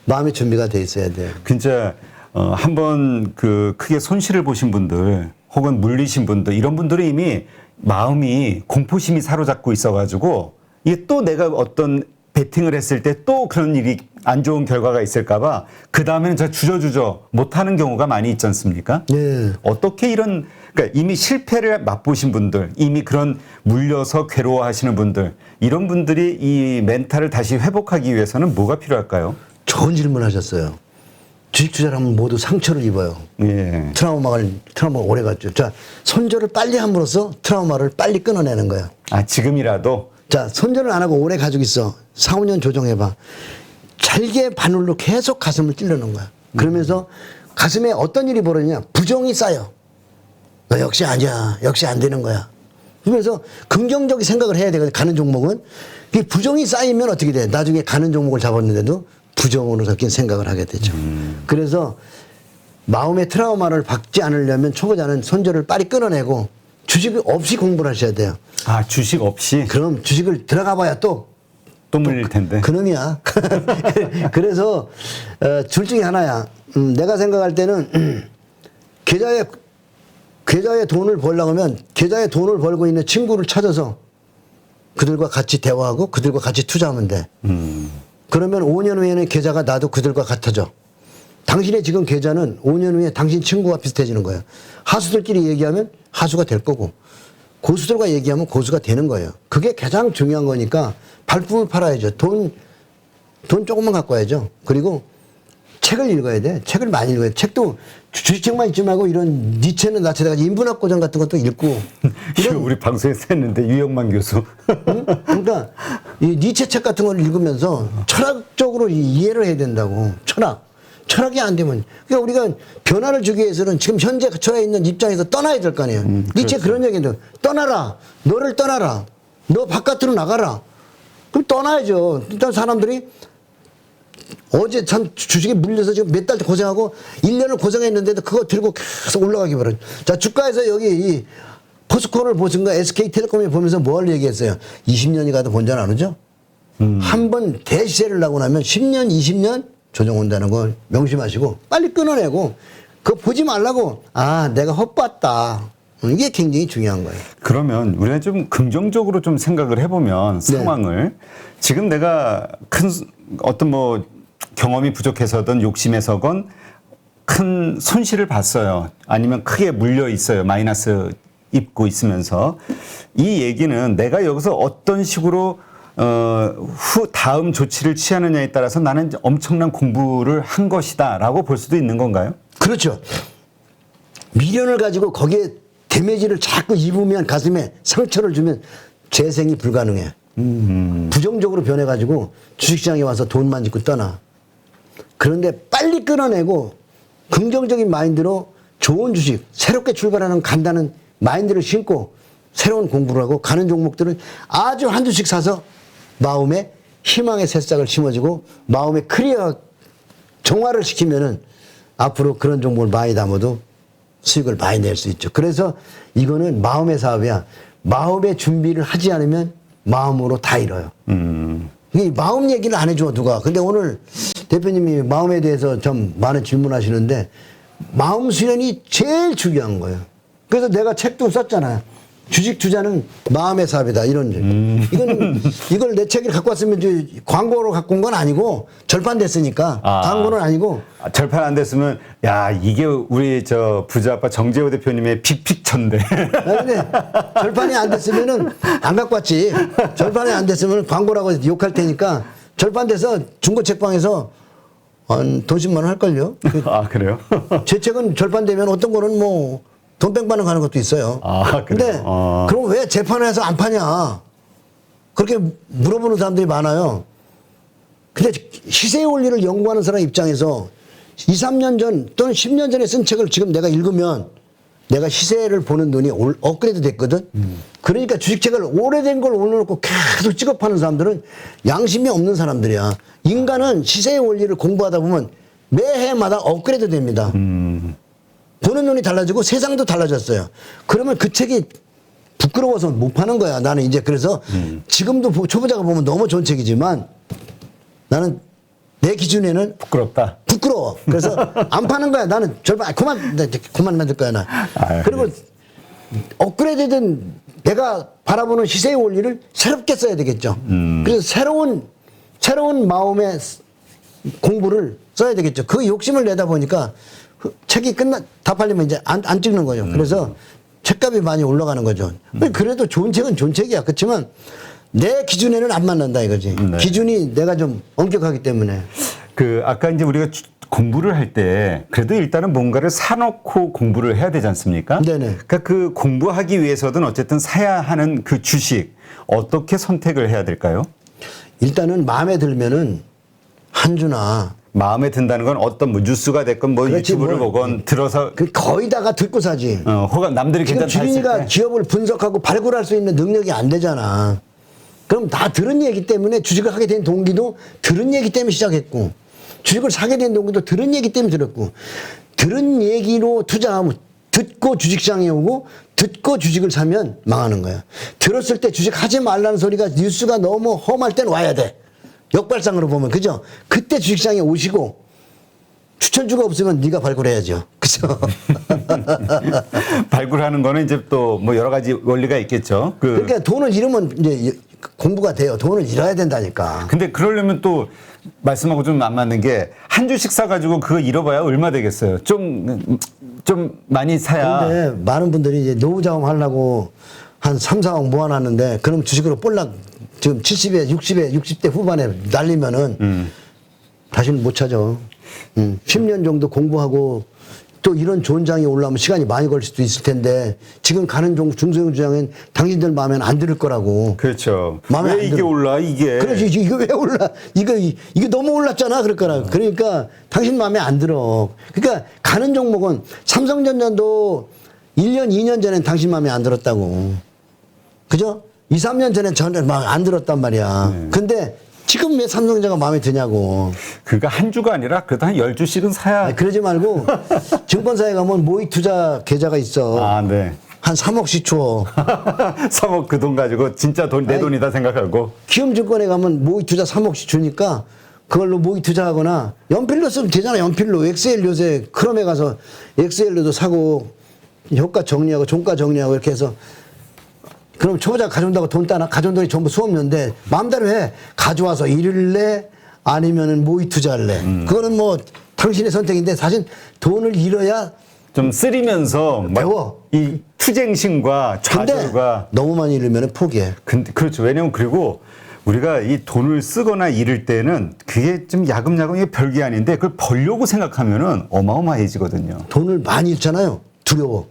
마음의 준비가 돼 있어야 돼요. 진짜 한번 그 크게 손실을 보신 분들 혹은 물리신 분들 이런 분들은 이미 마음이 공포심이 사로잡고 있어가지고 이게 또 내가 어떤 배팅을 했을 때 또 그런 일이 안 좋은 결과가 있을까봐 그 다음에는 저 주저주저 못하는 경우가 많이 있지 않습니까? 네. 어떻게 그러니까 이미 실패를 맛보신 분들, 이미 그런 물려서 괴로워하시는 분들, 이런 분들이 이 멘탈을 다시 회복하기 위해서는 뭐가 필요할까요? 좋은 질문 하셨어요. 주식 투자를 하면 모두 상처를 입어요. 예. 트라우마가 오래 갔죠. 자, 손절을 빨리 함으로써 트라우마를 빨리 끊어내는 거예요. 아, 지금이라도? 자, 손절을 안 하고 오래 가지고 있어. 4, 5년 조정해봐. 잘게 바늘로 계속 가슴을 찔러놓은 거야. 그러면서 가슴에 어떤 일이 벌어지냐. 부정이 쌓여. 너 역시 아니야. 역시 안 되는 거야. 그러면서 긍정적인 생각을 해야 되거든. 가는 종목은. 이 부정이 쌓이면 어떻게 돼? 나중에 가는 종목을 잡았는데도 부정으로 섞인 생각을 하게 되죠. 그래서 마음의 트라우마를 받지 않으려면 초보자는 손절을 빨리 끊어내고 주식 없이 공부를 하셔야 돼요. 아, 주식 없이? 그럼 주식을 들어가 봐야 또 물릴 텐데. 그놈이야. 그래서 둘 중에 하나야. 내가 생각할 때는 계좌에 돈을 벌려고 하면 계좌에 돈을 벌고 있는 친구를 찾아서 그들과 같이 대화하고 그들과 같이 투자하면 돼. 그러면 5년 후에는 계좌가 나도 그들과 같아져. 당신의 지금 계좌는 5년 후에 당신 친구와 비슷해지는 거예요. 하수들끼리 얘기하면 하수가 될 거고 고수들과 얘기하면 고수가 되는 거예요. 그게 가장 중요한 거니까 발품을 팔아야죠. 돈 조금만 갖고 와야죠. 그리고 책을 읽어야 돼. 책을 많이 읽어야 돼. 책도 주식책만 읽지 말고 이런 니체는 나체다가 인문학 고전 같은 것도 읽고. 이런 우리 방송에서 했는데 유영만 교수. 응? 그러니까 이 니체 책 같은 걸 읽으면서 철학적으로 이해를 해야 된다고. 철학이 안 되면 그러니까 우리가 변화를 주기 위해서는 지금 현재 처해 있는 입장에서 떠나야 될 거 아니에요. 니체 그런 얘기인데 떠나라. 너를 떠나라. 너 바깥으로 나가라. 그럼 떠나야죠. 일단 사람들이 어제 참 주식에 물려서 지금 몇 달 고생하고 1년을 고생했는데도 그거 들고 계속 올라가기 바라요. 자, 주가에서 여기 이 포스코를 보신가 SK텔레콤이 보면서 뭘 얘기했어요? 20년이 가도 본전 안 오죠? 한 번 대시세를 나고 나면 10년, 20년 조정 온다는 걸 명심하시고 빨리 끊어내고 그거 보지 말라고. 아, 내가 헛봤다. 이게 굉장히 중요한 거예요. 그러면 우리가 좀 긍정적으로 좀 생각을 해보면 상황을 지금 내가 큰 어떤 뭐 경험이 부족해서든 욕심에서건 큰 손실을 봤어요. 아니면 크게 물려 있어요. 마이너스 입고 있으면서 이 얘기는 내가 여기서 어떤 식으로 다음 조치를 취하느냐에 따라서 나는 엄청난 공부를 한 것이다라고 볼 수도 있는 건가요? 그렇죠. 미련을 가지고 거기에 데미지를 자꾸 입으면 가슴에 상처를 주면 재생이 불가능해. 부정적으로 변해가지고 주식시장에 와서 돈만 짓고 떠나. 그런데 빨리 끊어내고 긍정적인 마인드로 좋은 주식, 새롭게 출발하는 간다는 마인드를 심고 새로운 공부를 하고 가는 종목들은 아주 한두씩 사서 마음에 희망의 새싹을 심어주고 마음에 크리어 정화를 시키면은 앞으로 그런 종목을 많이 담아도 수익을 많이 낼 수 있죠. 그래서 이거는 마음의 사업이야. 마음의 준비를 하지 않으면 마음으로 다 잃어요. 이 마음 얘기를 안 해줘 누가. 근데 오늘 대표님이 마음에 대해서 좀 많은 질문하시는데 마음 수련이 제일 중요한 거예요. 그래서 내가 책도 썼잖아요. 주식 투자는 마음의 사업이다 이런 이걸 내 책을 갖고 왔으면 이제 광고로 갖고 온 건 아니고 절판됐으니까 광고는 아니고 절판 안 됐으면 야 이게 우리 저 부자 아빠 정재호 대표님의 빅픽처인데. 근데 절판이 안 됐으면은 안 갖고 왔지. 절판이 안 됐으면 광고라고 욕할 테니까 절판돼서 중고 책방에서 한 돈 10만 원 할걸요. 아 그래요? 제 책은 절판되면 어떤 거는 뭐 돈 뺑반을 가는 것도 있어요. 아, 근데 그래요? 그럼 왜 재판에서 안 파냐? 그렇게 물어보는 사람들이 많아요. 근데 시세의 원리를 연구하는 사람 입장에서 2, 3년 전 또는 10년 전에 쓴 책을 지금 내가 읽으면 내가 시세를 보는 눈이 업그레이드 됐거든. 그러니까 주식책을 오래된 걸 올려놓고 계속 찍어 파는 사람들은 양심이 없는 사람들이야. 인간은 시세의 원리를 공부하다 보면 매해마다 업그레이드 됩니다. 보는 눈이 달라지고 세상도 달라졌어요. 그러면 그 책이 부끄러워서 못 파는 거야. 나는 이제 그래서 지금도 초보자가 보면 너무 좋은 책이지만 나는 내 기준에는 부끄럽다. 부끄러워. 그래서 안 파는 거야. 나는 절반 그만 만들 거야 나. 그리고 업그레이드된 내가 바라보는 시세의 원리를 새롭게 써야 되겠죠. 그래서 새로운 마음의 공부를 써야 되겠죠. 그 욕심을 내다 보니까 책이 다 팔리면 이제 안 찍는 거죠. 그래서 책값이 많이 올라가는 거죠. 그래도 좋은 책은 좋은 책이야. 그렇지만 내 기준에는 안 맞는다 이거지. 네. 기준이 내가 좀 엄격하기 때문에. 그 아까 이제 우리가 공부를 할 때 그래도 일단은 뭔가를 사놓고 공부를 해야 되지 않습니까? 네네. 그러니까 그 공부하기 위해서든 어쨌든 사야 하는 그 주식 어떻게 선택을 해야 될까요? 일단은 마음에 들면은 한 주나 마음에 든다는 건 어떤 뭐 뉴스가 됐건 뭐 그렇지, 유튜브를 뭘. 보건 들어서 그 거의 다가 듣고 사지. 혹은 남들이 지금 괜찮다 했을 주인이가 때 기업을 분석하고 발굴할 수 있는 능력이 안 되잖아. 그럼 다 들은 얘기 때문에 주식을 하게 된 동기도 들은 얘기 때문에 시작했고 주식을 사게 된 동기도 들은 얘기 때문에 들었고 들은 얘기로 투자하면 듣고 주식시장에 오고 듣고 주식을 사면 망하는 거야. 들었을 때 주식 하지 말라는 소리가 뉴스가 너무 험할 땐 와야 돼. 역발상으로 보면 그죠? 그때 주식시장에 오시고 추천주가 없으면 네가 발굴해야죠. 그죠? 발굴하는 거는 이제 또 뭐 여러 가지 원리가 있겠죠. 그러니까 돈을 잃으면 이제 공부가 돼요. 돈을 잃어야 된다니까. 근데 그러려면 또 말씀하고 좀 안 맞는 게 한 주씩 사가지고 그거 잃어봐야 얼마 되겠어요. 좀 많이 사야. 근데 많은 분들이 이제 노후 자금 하려고 한 3, 4억 모아놨는데 그럼 주식으로 볼락 지금 70에 60대 후반에 날리면은 다시는 못 찾아. 10년 정도 공부하고 또 이런 좋은 장이 올라오면 시간이 많이 걸릴 수도 있을 텐데 지금 가는 중소형 주장은 당신들 마음에는 안 들을 거라고. 그렇죠. 마음에 안 왜 이게 들어. 올라 이게. 그렇지. 이거 왜 올라? 이거 너무 올랐잖아. 그럴 거라. 그러니까 당신 마음에 안 들어. 그러니까 가는 종목은 삼성전자도 1년, 2년 전엔 당신 마음에 안 들었다고. 그죠? 2, 3년 전엔 전혀 막 안 들었단 말이야. 근데 지금 왜 삼성전자가 마음에 드냐고. 그러니까 한 주가 아니라 그래도 한 10주씩은 사야. 아니, 그러지 말고 증권사에 가면 모의 투자 계좌가 있어. 아, 네. 한 3억씩 줘. 3억 그 돈 가지고 진짜 내 돈이다 생각하고. 키움증권에 가면 모의 투자 3억씩 주니까 그걸로 모의 투자하거나 연필로 쓰면 되잖아. 연필로. 엑셀 요새 크롬에 가서 엑셀로도 사고 효과 정리하고 종가 정리하고 이렇게 해서 그럼 초보자가 가져온다고 돈 따나? 가져온 돈이 전부 수업료인데 마음대로 해. 가져와서 잃을래? 아니면은 모의 투자할래? 그거는 뭐 당신의 선택인데 사실 돈을 잃어야 좀 쓰리면서 막 배워. 이 투쟁심과 근데 좌절과. 너무 많이 잃으면 포기해. 근데 그렇죠. 왜냐면 그리고 우리가 이 돈을 쓰거나 잃을 때는 그게 좀 야금야금 이게 별게 아닌데 그걸 벌려고 생각하면은 어마어마해지거든요. 돈을 많이 잃잖아요. 두려워.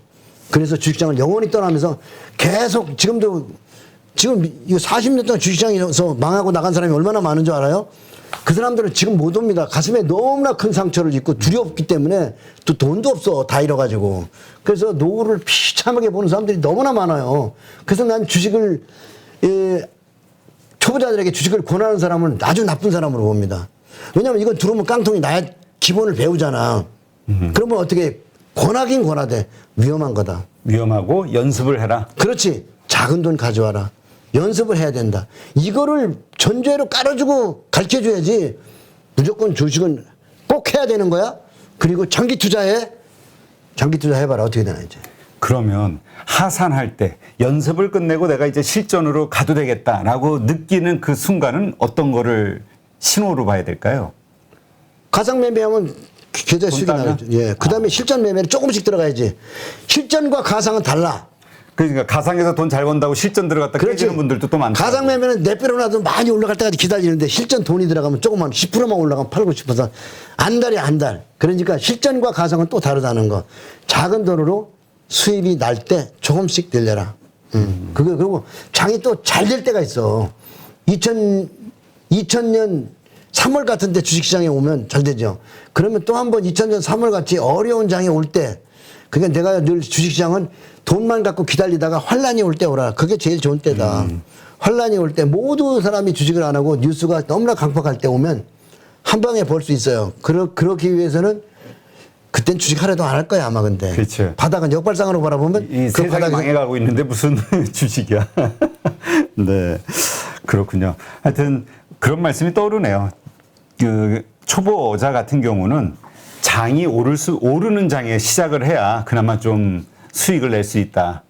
그래서 주식장을 영원히 떠나면서 계속 지금 이거 40년 동안 주식장에서 망하고 나간 사람이 얼마나 많은 줄 알아요? 그 사람들은 지금 못 옵니다. 가슴에 너무나 큰 상처를 입고 두렵기 때문에 또 돈도 없어. 다 잃어가지고. 그래서 노후를 비참하게 보는 사람들이 너무나 많아요. 그래서 난 주식을, 초보자들에게 주식을 권하는 사람은 아주 나쁜 사람으로 봅니다. 왜냐면 이건 들어오면 깡통이 나야 기본을 배우잖아. 그러면 어떻게 권하긴 권하되 위험한 거다. 위험하고 연습을 해라. 그렇지. 작은 돈 가져와라. 연습을 해야 된다. 이거를 전제로 깔아주고 가르쳐줘야지. 무조건 주식은 꼭 해야 되는 거야. 그리고 장기 투자해. 장기 투자 해봐라. 어떻게 되나 이제. 그러면 하산할 때 연습을 끝내고 내가 이제 실전으로 가도 되겠다라고 느끼는 그 순간은 어떤 거를 신호로 봐야 될까요? 가상 매매하면 계좌 수익이 따면? 나죠. 예. 그 다음에 실전 매매를 조금씩 들어가야지. 실전과 가상은 달라. 그러니까 가상에서 돈 잘 번다고 실전 들어갔다 깨지는 분들도 또 많다. 가상 매매는 내 빼로라도 많이 올라갈 때까지 기다리는데 실전 돈이 들어가면 조금만 10%만 올라가면 팔고 싶어서 안달이 안달. 그러니까 실전과 가상은 또 다르다는 거. 작은 돈으로 수입이 날 때 조금씩 늘려라. 그리고 장이 또 잘 될 때가 있어. 2000년 3월 같은데 주식시장에 오면 잘 되죠. 그러면 또 한 번 2000년 3월 같이 어려운 장이 올 때, 그러니까 내가 늘 주식시장은 돈만 갖고 기다리다가 환란이 올 때 오라. 그게 제일 좋은 때다. 환란이 올 때 모두 사람이 주식을 안 하고 뉴스가 너무나 강팍할 때 오면 한 방에 벌 수 있어요. 그렇기 위해서는 그땐 주식 하려도 안 할 거야 아마. 근데 그렇죠. 바닥은 역발상으로 바라보면 이 그 세상이 바닥에 망해가고 있는데 무슨 주식이야. 네, 그렇군요. 하여튼 그런 말씀이 떠오르네요. 그 초보자 같은 경우는 장이 오르는 장에 시작을 해야 그나마 좀 수익을 낼 수 있다.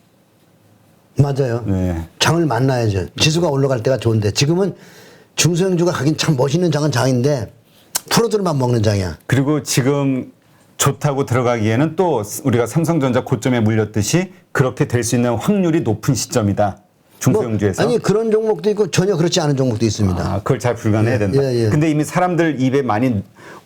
맞아요. 네. 장을 만나야죠. 지수가 올라갈 때가 좋은데 지금은 중소형주가 가긴 참 멋있는 장은 장인데 프로들만 먹는 장이야. 그리고 지금 좋다고 들어가기에는 또 우리가 삼성전자 고점에 물렸듯이 그렇게 될 수 있는 확률이 높은 시점이다. 중소형주에서. 아니 그런 종목도 있고 전혀 그렇지 않은 종목도 있습니다. 아, 그걸 잘 불가능해야 된다. 예. 근데 이미 사람들 입에 많이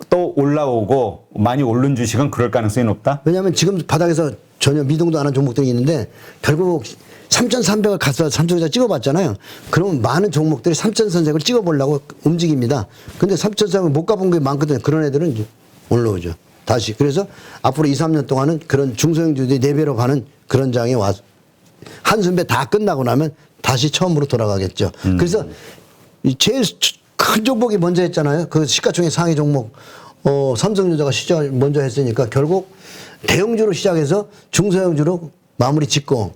또 올라오고 많이 오른 주식은 그럴 가능성이 높다? 왜냐하면 지금 바닥에서 전혀 미동도 안 한 종목들이 있는데 결국 3,300을 가서 삼성전자 찍어봤잖아요. 그러면 많은 종목들이 3,000선색을 찍어보려고 움직입니다. 근데 3,000선색을 못 가본 게 많거든요. 그런 애들은 이제 올라오죠. 다시. 그래서 앞으로 2, 3년 동안은 그런 중소형주들이 4배로 가는 그런 장에 와서 한순배 다 끝나고 나면 다시 처음으로 돌아가겠죠. 그래서 이 제일 큰 종목이 먼저 했잖아요. 그 시가총액 상위 종목 삼성전자가 시작 먼저 했으니까 결국 대형주로 시작해서 중소형주로 마무리 짓고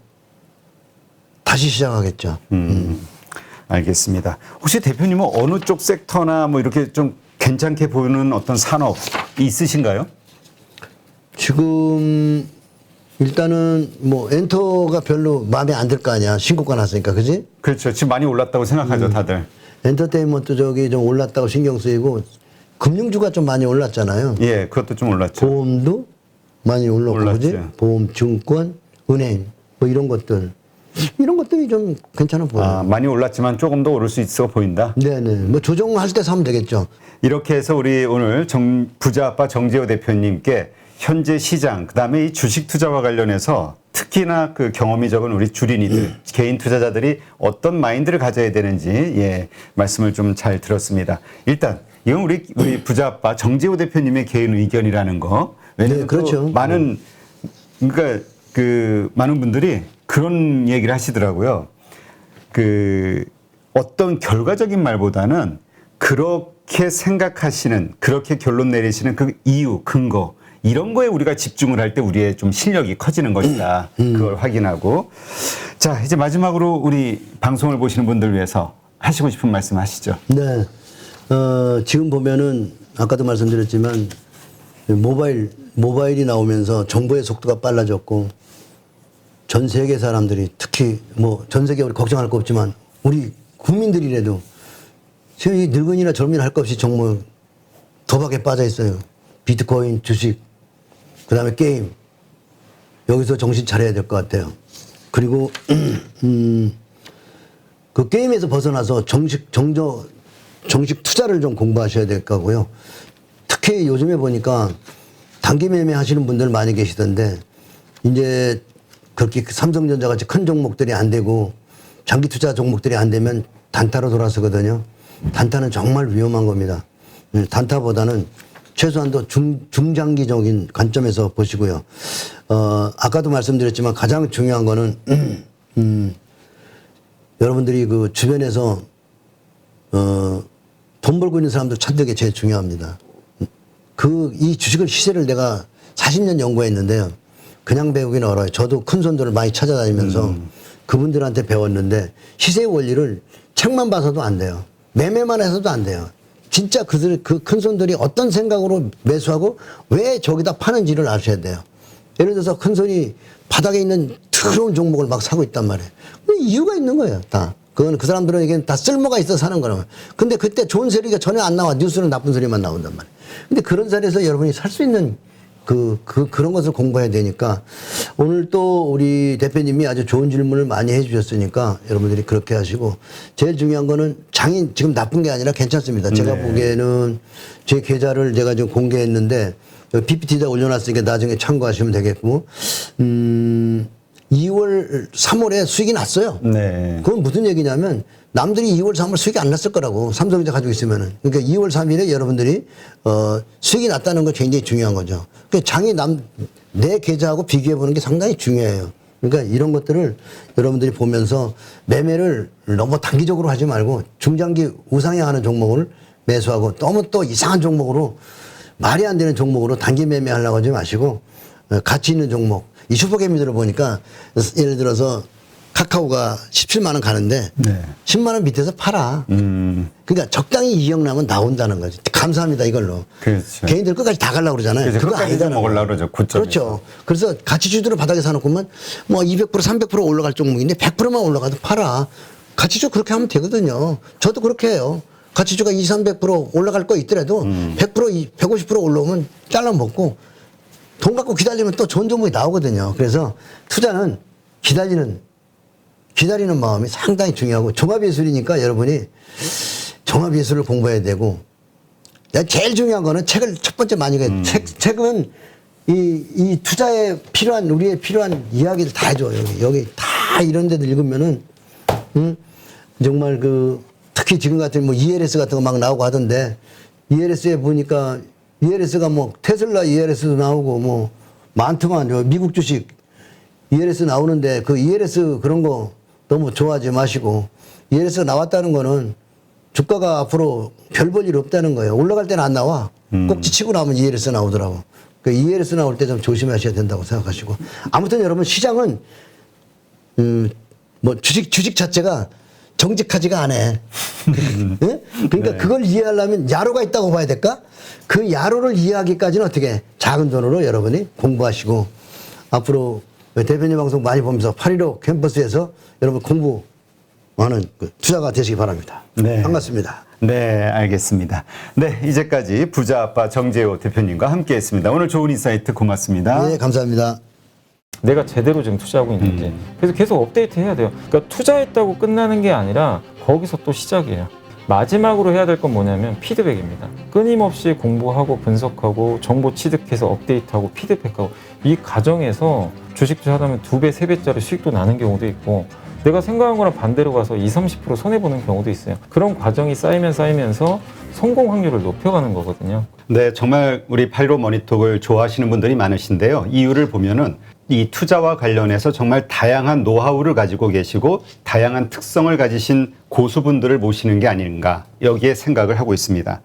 다시 시작하겠죠. 알겠습니다. 혹시 대표님은 어느 쪽 섹터나 뭐 이렇게 좀 괜찮게 보이는 어떤 산업이 있으신가요? 지금 일단은 뭐 엔터가 별로 마음에 안 들 거 아니야. 신고가 났으니까. 그지? 그렇죠. 지금 많이 올랐다고 생각하죠, 다들. 엔터테인먼트 저기 좀 올랐다고 신경 쓰이고 금융주가 좀 많이 올랐잖아요. 예, 그것도 좀 올랐죠. 보험도 많이 올랐고 올랐죠. 그지? 보험, 증권, 은행 뭐 이런 것들이 좀 괜찮아 보여요. 아, 많이 올랐지만 조금 더 오를 수 있어 보인다. 네네. 뭐 조정할 때 사면 되겠죠. 이렇게 해서 우리 오늘 부자 아빠 정재호 대표님께 현재 시장, 그다음에 이 주식 투자와 관련해서 특히나 그 경험이 적은 우리 주린이들, 개인 투자자들이 어떤 마인드를 가져야 되는지 예, 말씀을 좀 잘 들었습니다. 일단 이건 우리 부자 아빠 정재호 대표님의 개인 의견이라는 거. 왜냐하면 네, 그렇죠. 많은 그러니까 그 많은 분들이 그런 얘기를 하시더라고요. 그 어떤 결과적인 말보다는 그렇게 생각하시는, 그렇게 결론 내리시는 그 이유, 근거 이런 거에 우리가 집중을 할 때 우리의 좀 실력이 커지는 것이다. 그걸 확인하고. 자, 이제 마지막으로 우리 방송을 보시는 분들 위해서 하시고 싶은 말씀 하시죠. 네. 지금 보면은 아까도 말씀드렸지만 모바일이 나오면서 정보의 속도가 빨라졌고 전 세계 사람들이 특히 뭐 전 세계 우리 걱정할 거 없지만 우리 국민들이라도 지금 이 늙은이나 젊은이 할 것 없이 정말 도박에 빠져 있어요. 비트코인, 주식, 그 다음에 게임. 여기서 정신 차려야 될 것 같아요. 그리고, 그 게임에서 벗어나서 정식 투자를 좀 공부하셔야 될 거고요. 특히 요즘에 보니까 단기 매매 하시는 분들 많이 계시던데, 이제 그렇게 삼성전자 같이 큰 종목들이 안 되고, 장기 투자 종목들이 안 되면 단타로 돌아서거든요. 단타는 정말 위험한 겁니다. 단타보다는 최소한도 중장기적인 관점에서 보시고요. 아까도 말씀드렸지만 가장 중요한 거는 여러분들이 그 주변에서 돈 벌고 있는 사람들 찾는 게 제일 중요합니다. 이 주식을 시세를 내가 40년 연구했는데요. 그냥 배우기는 어려워요. 저도 큰 손들을 많이 찾아다니면서 그분들한테 배웠는데 시세의 원리를 책만 봐서도 안 돼요. 매매만 해서도 안 돼요. 진짜 그 큰 손들이 어떤 생각으로 매수하고 왜 저기다 파는지를 아셔야 돼요. 예를 들어서 큰 손이 바닥에 있는 더러운 종목을 막 사고 있단 말이에요. 이유가 있는 거예요, 다. 그건 그 사람들에게는 다 쓸모가 있어서 사는 거라고요. 근데 그때 좋은 소리가 전혀 안 나와. 뉴스는 나쁜 소리만 나온단 말이에요. 근데 그런 자리에서 여러분이 살 수 있는 그런 것을 공부해야 되니까 오늘 또 우리 대표님이 아주 좋은 질문을 많이 해 주셨으니까 여러분들이 그렇게 하시고 제일 중요한 거는 장이 지금 나쁜 게 아니라 괜찮습니다. 제가 보기에는 제 계좌를 제가 지금 공개했는데 PPT에다 올려놨으니까 나중에 참고하시면 되겠고 2월, 3월에 수익이 났어요. 네. 그건 무슨 얘기냐면 남들이 2월, 3월 수익이 안 났을 거라고 삼성전자 가지고 있으면은. 그러니까 2월, 3일에 여러분들이 수익이 났다는 건 굉장히 중요한 거죠. 그러니까 장이 내 계좌하고 비교해 보는 게 상당히 중요해요. 그러니까 이런 것들을 여러분들이 보면서 매매를 너무 단기적으로 하지 말고 중장기 우상향하는 종목을 매수하고 너무 또 이상한 종목으로 말이 안 되는 종목으로 단기 매매하려고 하지 마시고 가치 있는 종목. 이 슈퍼개미들을 보니까 예를 들어서 카카오가 17만 원 가는데 네. 10만 원 밑에서 팔아. 그러니까 적당히 이익 나면 나온다는 거지. 감사합니다 이걸로. 그렇죠. 개인들 끝까지 다 가려고 그러잖아요. 그래서 그거 끝까지 아니다는 먹으려고 거예요. 그러죠. 9점에서. 그렇죠. 그래서 가치주들을 바닥에 사놓고만 뭐 200% 300% 올라갈 종목인데 100%만 올라가도 팔아. 가치주 그렇게 하면 되거든요. 저도 그렇게 해요. 가치주가 200, 300% 올라갈 거 있더라도 100%, 150% 올라오면 잘라 먹고 돈 갖고 기다리면 또 좋은 종목이 나오거든요. 그래서 투자는 기다리는 마음이 상당히 중요하고 종합예술이니까 여러분이 종합예술을 공부해야 되고 제일 중요한 거는 책을 첫 번째 많이 가요. 책은 이 투자에 필요한 우리의 필요한 이야기를 다 해줘. 여기 다 이런 데들 읽으면은 정말 특히 지금 같은 뭐 ELS 같은 거 막 나오고 하던데 ELS에 보니까 ELS가 뭐 테슬라 ELS도 나오고 뭐 많더만 미국 주식 ELS 나오는데 그 ELS 그런 거 너무 좋아하지 마시고 ELS가 나왔다는 거는 주가가 앞으로 별 볼 일 없다는 거예요. 올라갈 때는 안 나와. 꼭지 치고 나오면 ELS 나오더라고. 그 ELS 나올 때 좀 조심하셔야 된다고 생각하시고 아무튼 여러분 시장은 뭐 주식 자체가 정직하지가 않아. 네? 그러니까 그걸 이해하려면 야로가 있다고 봐야 될까? 그 야로를 이해하기까지는 어떻게 작은 돈으로 여러분이 공부하시고 앞으로 대표님 방송 많이 보면서 8.15 캠퍼스에서 여러분 공부하는 투자가 되시기 바랍니다. 네. 반갑습니다. 네, 알겠습니다. 네, 이제까지 부자 아빠 정재호 대표님과 함께 했습니다. 오늘 좋은 인사이트 고맙습니다. 네, 감사합니다. 내가 제대로 지금 투자하고 있는지 그래서 계속 업데이트 해야 돼요. 그러니까 투자했다고 끝나는 게 아니라 거기서 또 시작이에요. 마지막으로 해야 될 건 뭐냐면 피드백입니다. 끊임없이 공부하고 분석하고 정보 취득해서 업데이트하고 피드백하고 이 과정에서 주식 투자하면 2배, 3배짜리 수익도 나는 경우도 있고 내가 생각한 거랑 반대로 가서 20, 30% 손해보는 경우도 있어요. 그런 과정이 쌓이면서 성공 확률을 높여가는 거거든요. 네, 정말 우리 8.15 머니톡을 좋아하시는 분들이 많으신데요. 이유를 보면은 이 투자와 관련해서 정말 다양한 노하우를 가지고 계시고 다양한 특성을 가지신 고수분들을 모시는 게 아닌가 여기에 생각을 하고 있습니다.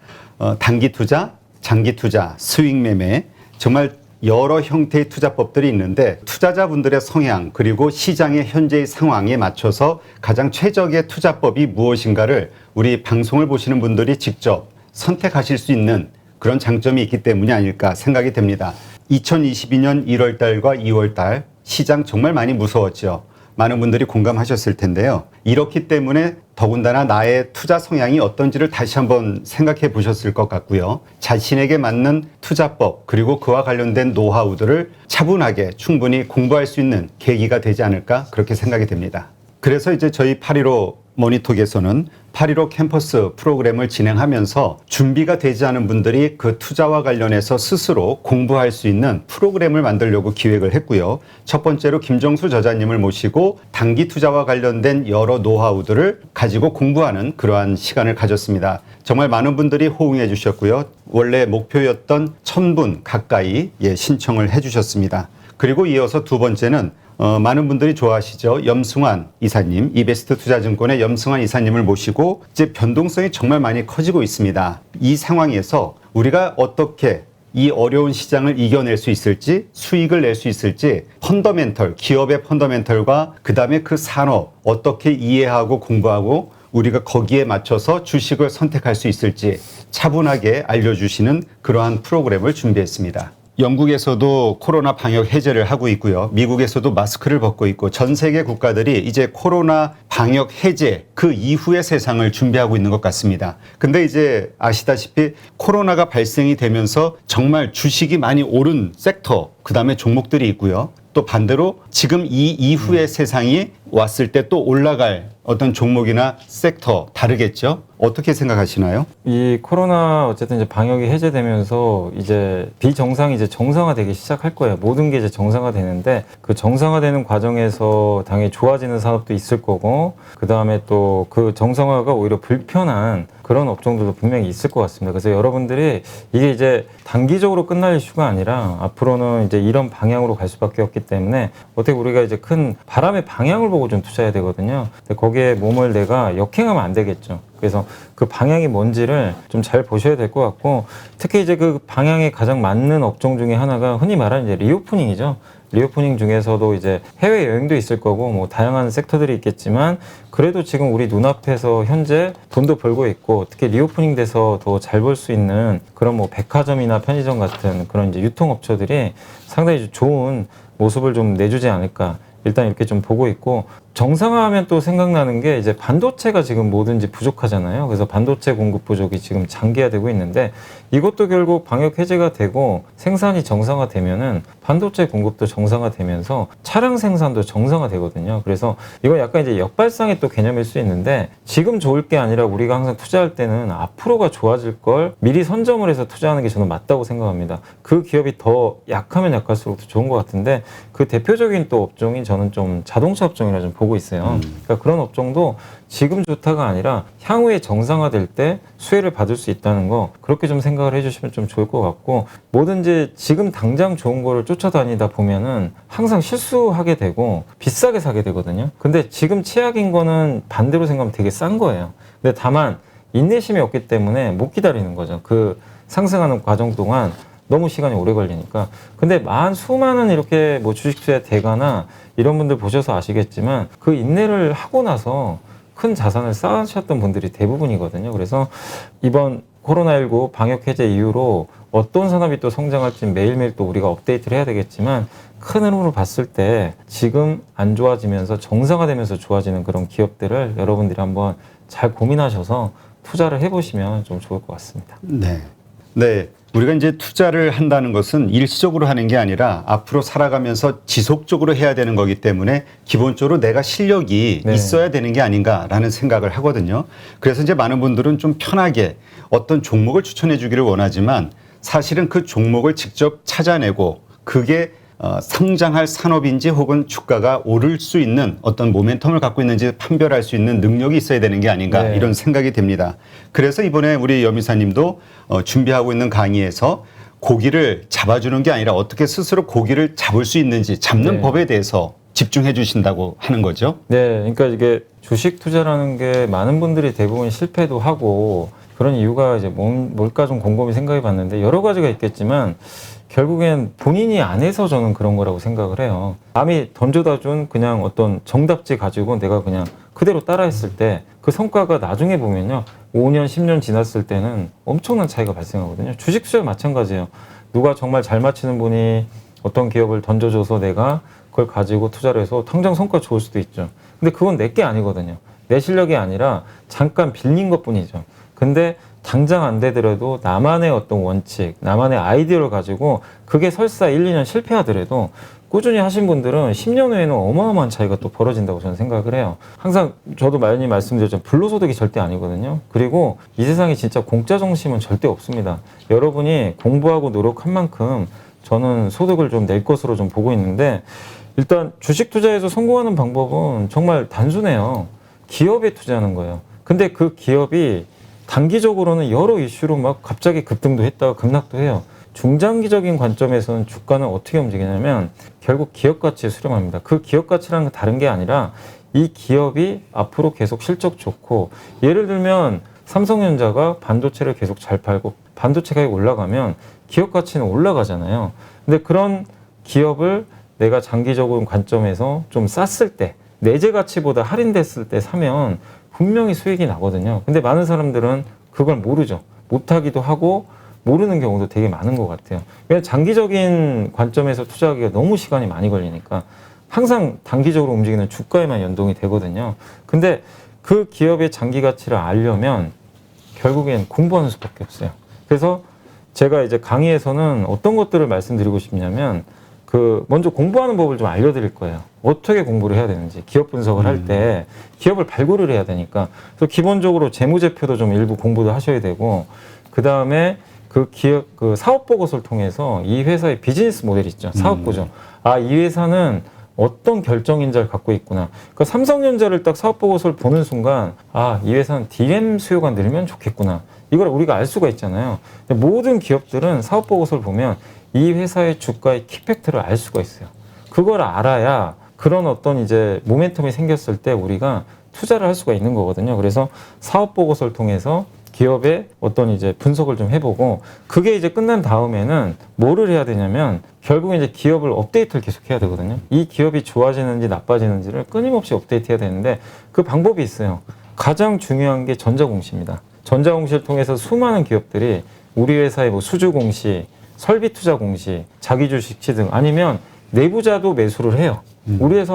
단기 투자, 장기 투자, 수익 매매 정말 여러 형태의 투자법들이 있는데 투자자분들의 성향 그리고 시장의 현재의 상황에 맞춰서 가장 최적의 투자법이 무엇인가를 우리 방송을 보시는 분들이 직접 선택하실 수 있는 그런 장점이 있기 때문이 아닐까 생각이 됩니다. 2022년 1월 달과 2월 달 시장 정말 많이 무서웠죠. 많은 분들이 공감하셨을 텐데요. 이렇기 때문에 더군다나 나의 투자 성향이 어떤지를 다시 한번 생각해 보셨을 것 같고요. 자신에게 맞는 투자법 그리고 그와 관련된 노하우들을 차분하게 충분히 공부할 수 있는 계기가 되지 않을까 그렇게 생각이 됩니다. 그래서 이제 저희 8.15 모니톡에서는 8.15 캠퍼스 프로그램을 진행하면서 준비가 되지 않은 분들이 그 투자와 관련해서 스스로 공부할 수 있는 프로그램을 만들려고 기획을 했고요. 첫 번째로 김정수 저자님을 모시고 단기 투자와 관련된 여러 노하우들을 가지고 공부하는 그러한 시간을 가졌습니다. 정말 많은 분들이 호응해 주셨고요. 원래 목표였던 1,000분 가까이 신청을 해 주셨습니다. 그리고 이어서 두 번째는 많은 분들이 좋아하시죠. 염승환 이사님, 이베스트 투자증권의 염승환 이사님을 모시고 이제 변동성이 정말 많이 커지고 있습니다. 이 상황에서 우리가 어떻게 이 어려운 시장을 이겨낼 수 있을지, 수익을 낼 수 있을지, 펀더멘털, 기업의 펀더멘털과 그다음에 그 산업 어떻게 이해하고 공부하고 우리가 거기에 맞춰서 주식을 선택할 수 있을지 차분하게 알려주시는 그러한 프로그램을 준비했습니다. 영국에서도 코로나 방역 해제를 하고 있고요. 미국에서도 마스크를 벗고 있고 전 세계 국가들이 이제 코로나 방역 해제 그 이후의 세상을 준비하고 있는 것 같습니다. 근데 이제 아시다시피 코로나가 발생이 되면서 정말 주식이 많이 오른 섹터, 그다음에 종목들이 있고요. 또 반대로 지금 이 이후의 세상이 왔을 때 또 올라갈 어떤 종목이나 섹터 다르겠죠? 어떻게 생각하시나요? 이 코로나 어쨌든 이제 방역이 해제되면서 이제 비정상이 이제 정상화되기 시작할 거예요. 모든 게 이제 정상화되는데 그 정상화되는 과정에서 당연히 좋아지는 산업도 있을 거고 그 다음에 또 그 정상화가 오히려 불편한 그런 업종들도 분명히 있을 것 같습니다. 그래서 여러분들이 이게 이제 단기적으로 끝날 이슈가 아니라 앞으로는 이제 이런 방향으로 갈 수밖에 없기 때문에 어떻게 우리가 이제 큰 바람의 방향을 보고 좀 투자해야 되거든요. 근데 거기에 몸을 내가 역행하면 안 되겠죠. 그래서 그 방향이 뭔지를 좀 잘 보셔야 될 것 같고 특히 이제 그 방향에 가장 맞는 업종 중에 하나가 흔히 말하는 이제 리오프닝이죠. 리오프닝 중에서도 이제 해외 여행도 있을 거고 뭐 다양한 섹터들이 있겠지만 그래도 지금 우리 눈앞에서 현재 돈도 벌고 있고 특히 리오프닝 돼서 더 잘 벌 수 있는 그런 뭐 백화점이나 편의점 같은 그런 이제 유통업체들이 상당히 좋은 모습을 좀 내주지 않을까. 일단 이렇게 좀 보고 있고 정상화하면 또 생각나는 게 이제 반도체가 지금 뭐든지 부족하잖아요. 그래서 반도체 공급 부족이 지금 장기화되고 있는데 이것도 결국 방역 해제가 되고 생산이 정상화되면은 반도체 공급도 정상화되면서 차량 생산도 정상화되거든요. 그래서 이건 약간 이제 역발상의 또 개념일 수 있는데 지금 좋을 게 아니라 우리가 항상 투자할 때는 앞으로가 좋아질 걸 미리 선점을 해서 투자하는 게 저는 맞다고 생각합니다. 그 기업이 더 약하면 약할수록 더 좋은 것 같은데 그 대표적인 또 업종이 저는 좀 자동차 업종이라 좀 보고 있어요. 그러니까 그런 업종도 지금 좋다가 아니라 향후에 정상화될 때 수혜를 받을 수 있다는 거 그렇게 좀 생각을 해주시면 좀 좋을 것 같고 뭐든지 지금 당장 좋은 거를 쫓아다니다 보면은 항상 실수하게 되고 비싸게 사게 되거든요. 근데 지금 최악인 거는 반대로 생각하면 되게 싼 거예요. 근데 다만 인내심이 없기 때문에 못 기다리는 거죠. 그 상승하는 과정 동안 너무 시간이 오래 걸리니까. 근데 수많은 이렇게 뭐 주식 투자 대가나 이런 분들 보셔서 아시겠지만 그 인내를 하고 나서 큰 자산을 쌓으셨던 분들이 대부분이거든요. 그래서 이번 코로나19 방역 해제 이후로 어떤 산업이 또 성장할지 매일매일 또 우리가 업데이트를 해야 되겠지만 큰 흐름으로 봤을 때 지금 안 좋아지면서 정상화되면서 좋아지는 그런 기업들을 여러분들이 한번 잘 고민하셔서 투자를 해보시면 좀 좋을 것 같습니다. 네. 네. 우리가 이제 투자를 한다는 것은 일시적으로 하는 게 아니라 앞으로 살아가면서 지속적으로 해야 되는 거기 때문에 기본적으로 내가 실력이 네. 있어야 되는 게 아닌가라는 생각을 하거든요. 그래서 이제 많은 분들은 좀 편하게 어떤 종목을 추천해 주기를 원하지만 사실은 그 종목을 직접 찾아내고 그게 성장할 산업인지 혹은 주가가 오를 수 있는 어떤 모멘텀을 갖고 있는지 판별할 수 있는 능력이 있어야 되는 게 아닌가 네. 이런 생각이 듭니다. 그래서 이번에 우리 여미사님도 준비하고 있는 강의에서 고기를 잡아주는 게 아니라 어떻게 스스로 고기를 잡을 수 있는지 잡는 네. 법에 대해서 집중해 주신다고 하는 거죠. 네, 그러니까 이게 주식 투자라는 게 많은 분들이 대부분 실패도 하고 그런 이유가 이제 뭘까 좀 곰곰이 생각해 봤는데 여러 가지가 있겠지만 결국엔 본인이 안 해서 저는 그런 거라고 생각을 해요. 남이 던져다 준 그냥 어떤 정답지 가지고 내가 그냥 그대로 따라했을 때 그 성과가 나중에 보면요. 5년, 10년 지났을 때는 엄청난 차이가 발생하거든요. 주식 투자 마찬가지예요. 누가 정말 잘 맞히는 분이 어떤 기업을 던져줘서 내가 그걸 가지고 투자를 해서 당장 성과 좋을 수도 있죠. 근데 그건 내 게 아니거든요. 내 실력이 아니라 잠깐 빌린 것 뿐이죠. 근데 당장 안 되더라도 나만의 어떤 원칙, 나만의 아이디어를 가지고 그게 설사 1, 2년 실패하더라도 꾸준히 하신 분들은 10년 후에는 어마어마한 차이가 또 벌어진다고 저는 생각을 해요. 항상 저도 많이 말씀드렸지만 불로소득이 절대 아니거든요. 그리고 이 세상에 진짜 공짜 정심은 절대 없습니다. 여러분이 공부하고 노력한 만큼 저는 소득을 좀 낼 것으로 좀 보고 있는데, 일단 주식 투자에서 성공하는 방법은 정말 단순해요. 기업에 투자하는 거예요. 근데 그 기업이 단기적으로는 여러 이슈로 막 갑자기 급등도 했다가 급락도 해요. 중장기적인 관점에서는 주가는 어떻게 움직이냐면 결국 기업 가치에 수렴합니다. 그 기업 가치라는 건 다른 게 아니라 이 기업이 앞으로 계속 실적 좋고, 예를 들면 삼성전자가 반도체를 계속 잘 팔고 반도체 가격이 올라가면 기업 가치는 올라가잖아요. 근데 그런 기업을 내가 장기적인 관점에서 좀 쌌을 때, 내재 가치보다 할인됐을 때 사면 분명히 수익이 나거든요. 근데 많은 사람들은 그걸 모르죠. 못하기도 하고 모르는 경우도 되게 많은 것 같아요. 왜냐하면 장기적인 관점에서 투자하기가 너무 시간이 많이 걸리니까 항상 단기적으로 움직이는 주가에만 연동이 되거든요. 근데 그 기업의 장기 가치를 알려면 결국엔 공부하는 수밖에 없어요. 그래서 제가 이제 강의에서는 어떤 것들을 말씀드리고 싶냐면, 먼저 공부하는 법을 좀 알려드릴 거예요. 어떻게 공부를 해야 되는지, 기업 분석을 할 때 기업을 발굴을 해야 되니까. 그래서 기본적으로 재무제표도 좀 일부 공부도 하셔야 되고, 그 다음에 그 기업, 사업 보고서를 통해서 이 회사의 비즈니스 모델 있죠. 사업 구조. 아, 이 회사는 어떤 결정 인자를 갖고 있구나. 그러니까 삼성전자를 딱 사업 보고서를 보는 순간, 아, 이 회사는 DRAM 수요가 늘면 좋겠구나. 이걸 우리가 알 수가 있잖아요. 근데 모든 기업들은 사업 보고서를 보면 이 회사의 주가의 키팩트를 알 수가 있어요. 그걸 알아야 그런 어떤 이제 모멘텀이 생겼을 때 우리가 투자를 할 수가 있는 거거든요. 그래서 사업 보고서를 통해서 기업의 어떤 이제 분석을 좀 해보고, 그게 이제 끝난 다음에는 뭐를 해야 되냐면 결국 이제 기업을 업데이트를 계속 해야 되거든요. 이 기업이 좋아지는지 나빠지는지를 끊임없이 업데이트 해야 되는데 그 방법이 있어요. 가장 중요한 게 전자공시입니다. 전자공시를 통해서 수많은 기업들이 우리 회사의 뭐 수주공시, 설비투자공시, 자기주식치 등, 아니면 내부자도 매수를 해요. 우리 회사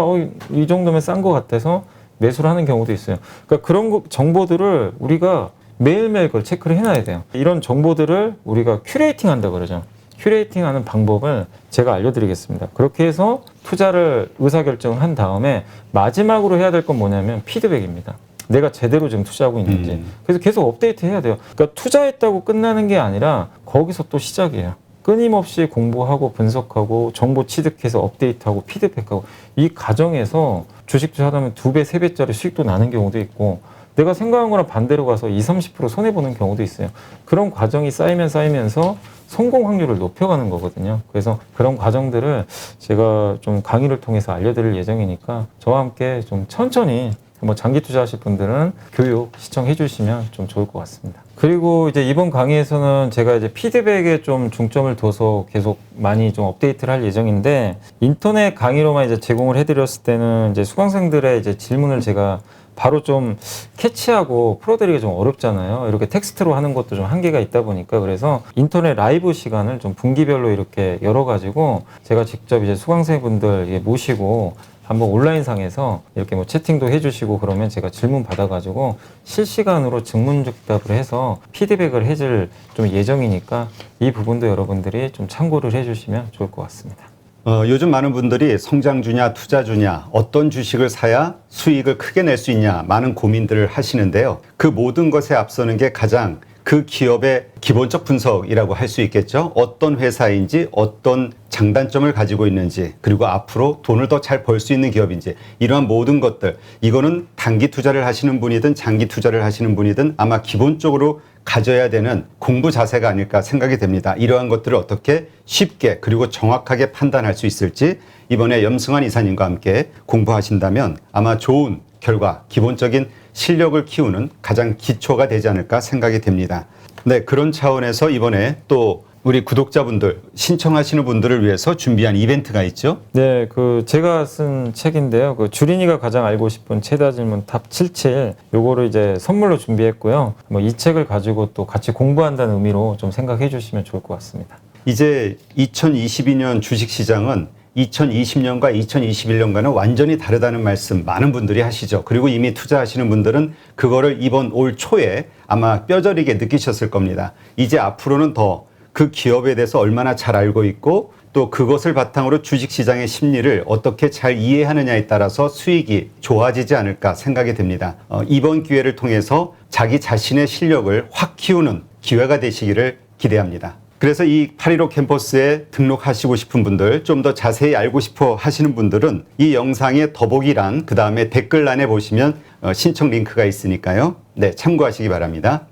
이 정도면 싼 것 같아서 매수를 하는 경우도 있어요. 그러니까 그런 정보들을 우리가 매일매일 그걸 체크를 해놔야 돼요. 이런 정보들을 우리가 큐레이팅 한다 그러죠. 큐레이팅 하는 방법을 제가 알려드리겠습니다. 그렇게 해서 투자를 의사결정을 한 다음에 마지막으로 해야 될 건 뭐냐면 피드백입니다. 내가 제대로 지금 투자하고 있는지. 그래서 계속 업데이트 해야 돼요. 그러니까 투자했다고 끝나는 게 아니라 거기서 또 시작이에요. 끊임없이 공부하고 분석하고 정보 취득해서 업데이트하고 피드백하고, 이 과정에서 주식 투자하면 2배, 3배짜리 수익도 나는 경우도 있고, 내가 생각한 거랑 반대로 가서 20, 30% 손해보는 경우도 있어요. 그런 과정이 쌓이면서 성공 확률을 높여가는 거거든요. 그래서 그런 과정들을 제가 좀 강의를 통해서 알려드릴 예정이니까 저와 함께 좀 천천히, 뭐 장기 투자하실 분들은 교육 시청해 주시면 좀 좋을 것 같습니다. 그리고 이제 이번 강의에서는 제가 이제 피드백에 좀 중점을 둬서 계속 많이 좀 업데이트를 할 예정인데, 인터넷 강의로만 이제 제공을 해드렸을 때는 이제 수강생들의 이제 질문을 제가 바로 좀 캐치하고 풀어드리기가 좀 어렵잖아요. 이렇게 텍스트로 하는 것도 좀 한계가 있다 보니까, 그래서 인터넷 라이브 시간을 좀 분기별로 이렇게 열어가지고 제가 직접 이제 수강생분들 모시고 한번 온라인상에서 이렇게 뭐 채팅도 해주시고 그러면 제가 질문 받아가지고 실시간으로 증문즉답을 해서 피드백을 해줄 좀 예정이니까 이 부분도 여러분들이 좀 참고를 해주시면 좋을 것 같습니다. 요즘 많은 분들이 성장주냐 투자주냐, 어떤 주식을 사야 수익을 크게 낼 수 있냐, 많은 고민들을 하시는데요. 그 모든 것에 앞서는 게 가장 그 기업의 기본적 분석이라고 할 수 있겠죠. 어떤 회사인지, 어떤 장단점을 가지고 있는지, 그리고 앞으로 돈을 더 잘 벌 수 있는 기업인지, 이러한 모든 것들, 이거는 단기 투자를 하시는 분이든 장기 투자를 하시는 분이든 아마 기본적으로 가져야 되는 공부 자세가 아닐까 생각이 됩니다. 이러한 것들을 어떻게 쉽게 그리고 정확하게 판단할 수 있을지 이번에 염승환 이사님과 함께 공부하신다면 아마 좋은 결과, 기본적인 실력을 키우는 가장 기초가 되지 않을까 생각이 됩니다. 네, 그런 차원에서 이번에 또 우리 구독자분들, 신청하시는 분들을 위해서 준비한 이벤트가 있죠? 네, 제가 쓴 책인데요. 주린이가 가장 알고 싶은 최다 질문 탑 77, 요거를 이제 선물로 준비했고요. 뭐 이 책을 가지고 또 같이 공부한다는 의미로 좀 생각해 주시면 좋을 것 같습니다. 이제 2022년 주식시장은 2020년과 2021년과는 완전히 다르다는 말씀 많은 분들이 하시죠. 그리고 이미 투자하시는 분들은 그거를 이번 올 초에 아마 뼈저리게 느끼셨을 겁니다. 이제 앞으로는 더 그 기업에 대해서 얼마나 잘 알고 있고 또 그것을 바탕으로 주식시장의 심리를 어떻게 잘 이해하느냐에 따라서 수익이 좋아지지 않을까 생각이 듭니다. 이번 기회를 통해서 자기 자신의 실력을 확 키우는 기회가 되시기를 기대합니다. 그래서 이 815 캠퍼스에 등록하시고 싶은 분들, 좀 더 자세히 알고 싶어 하시는 분들은 이 영상의 더보기란, 그 다음에 댓글란에 보시면 신청 링크가 있으니까요. 네, 참고하시기 바랍니다.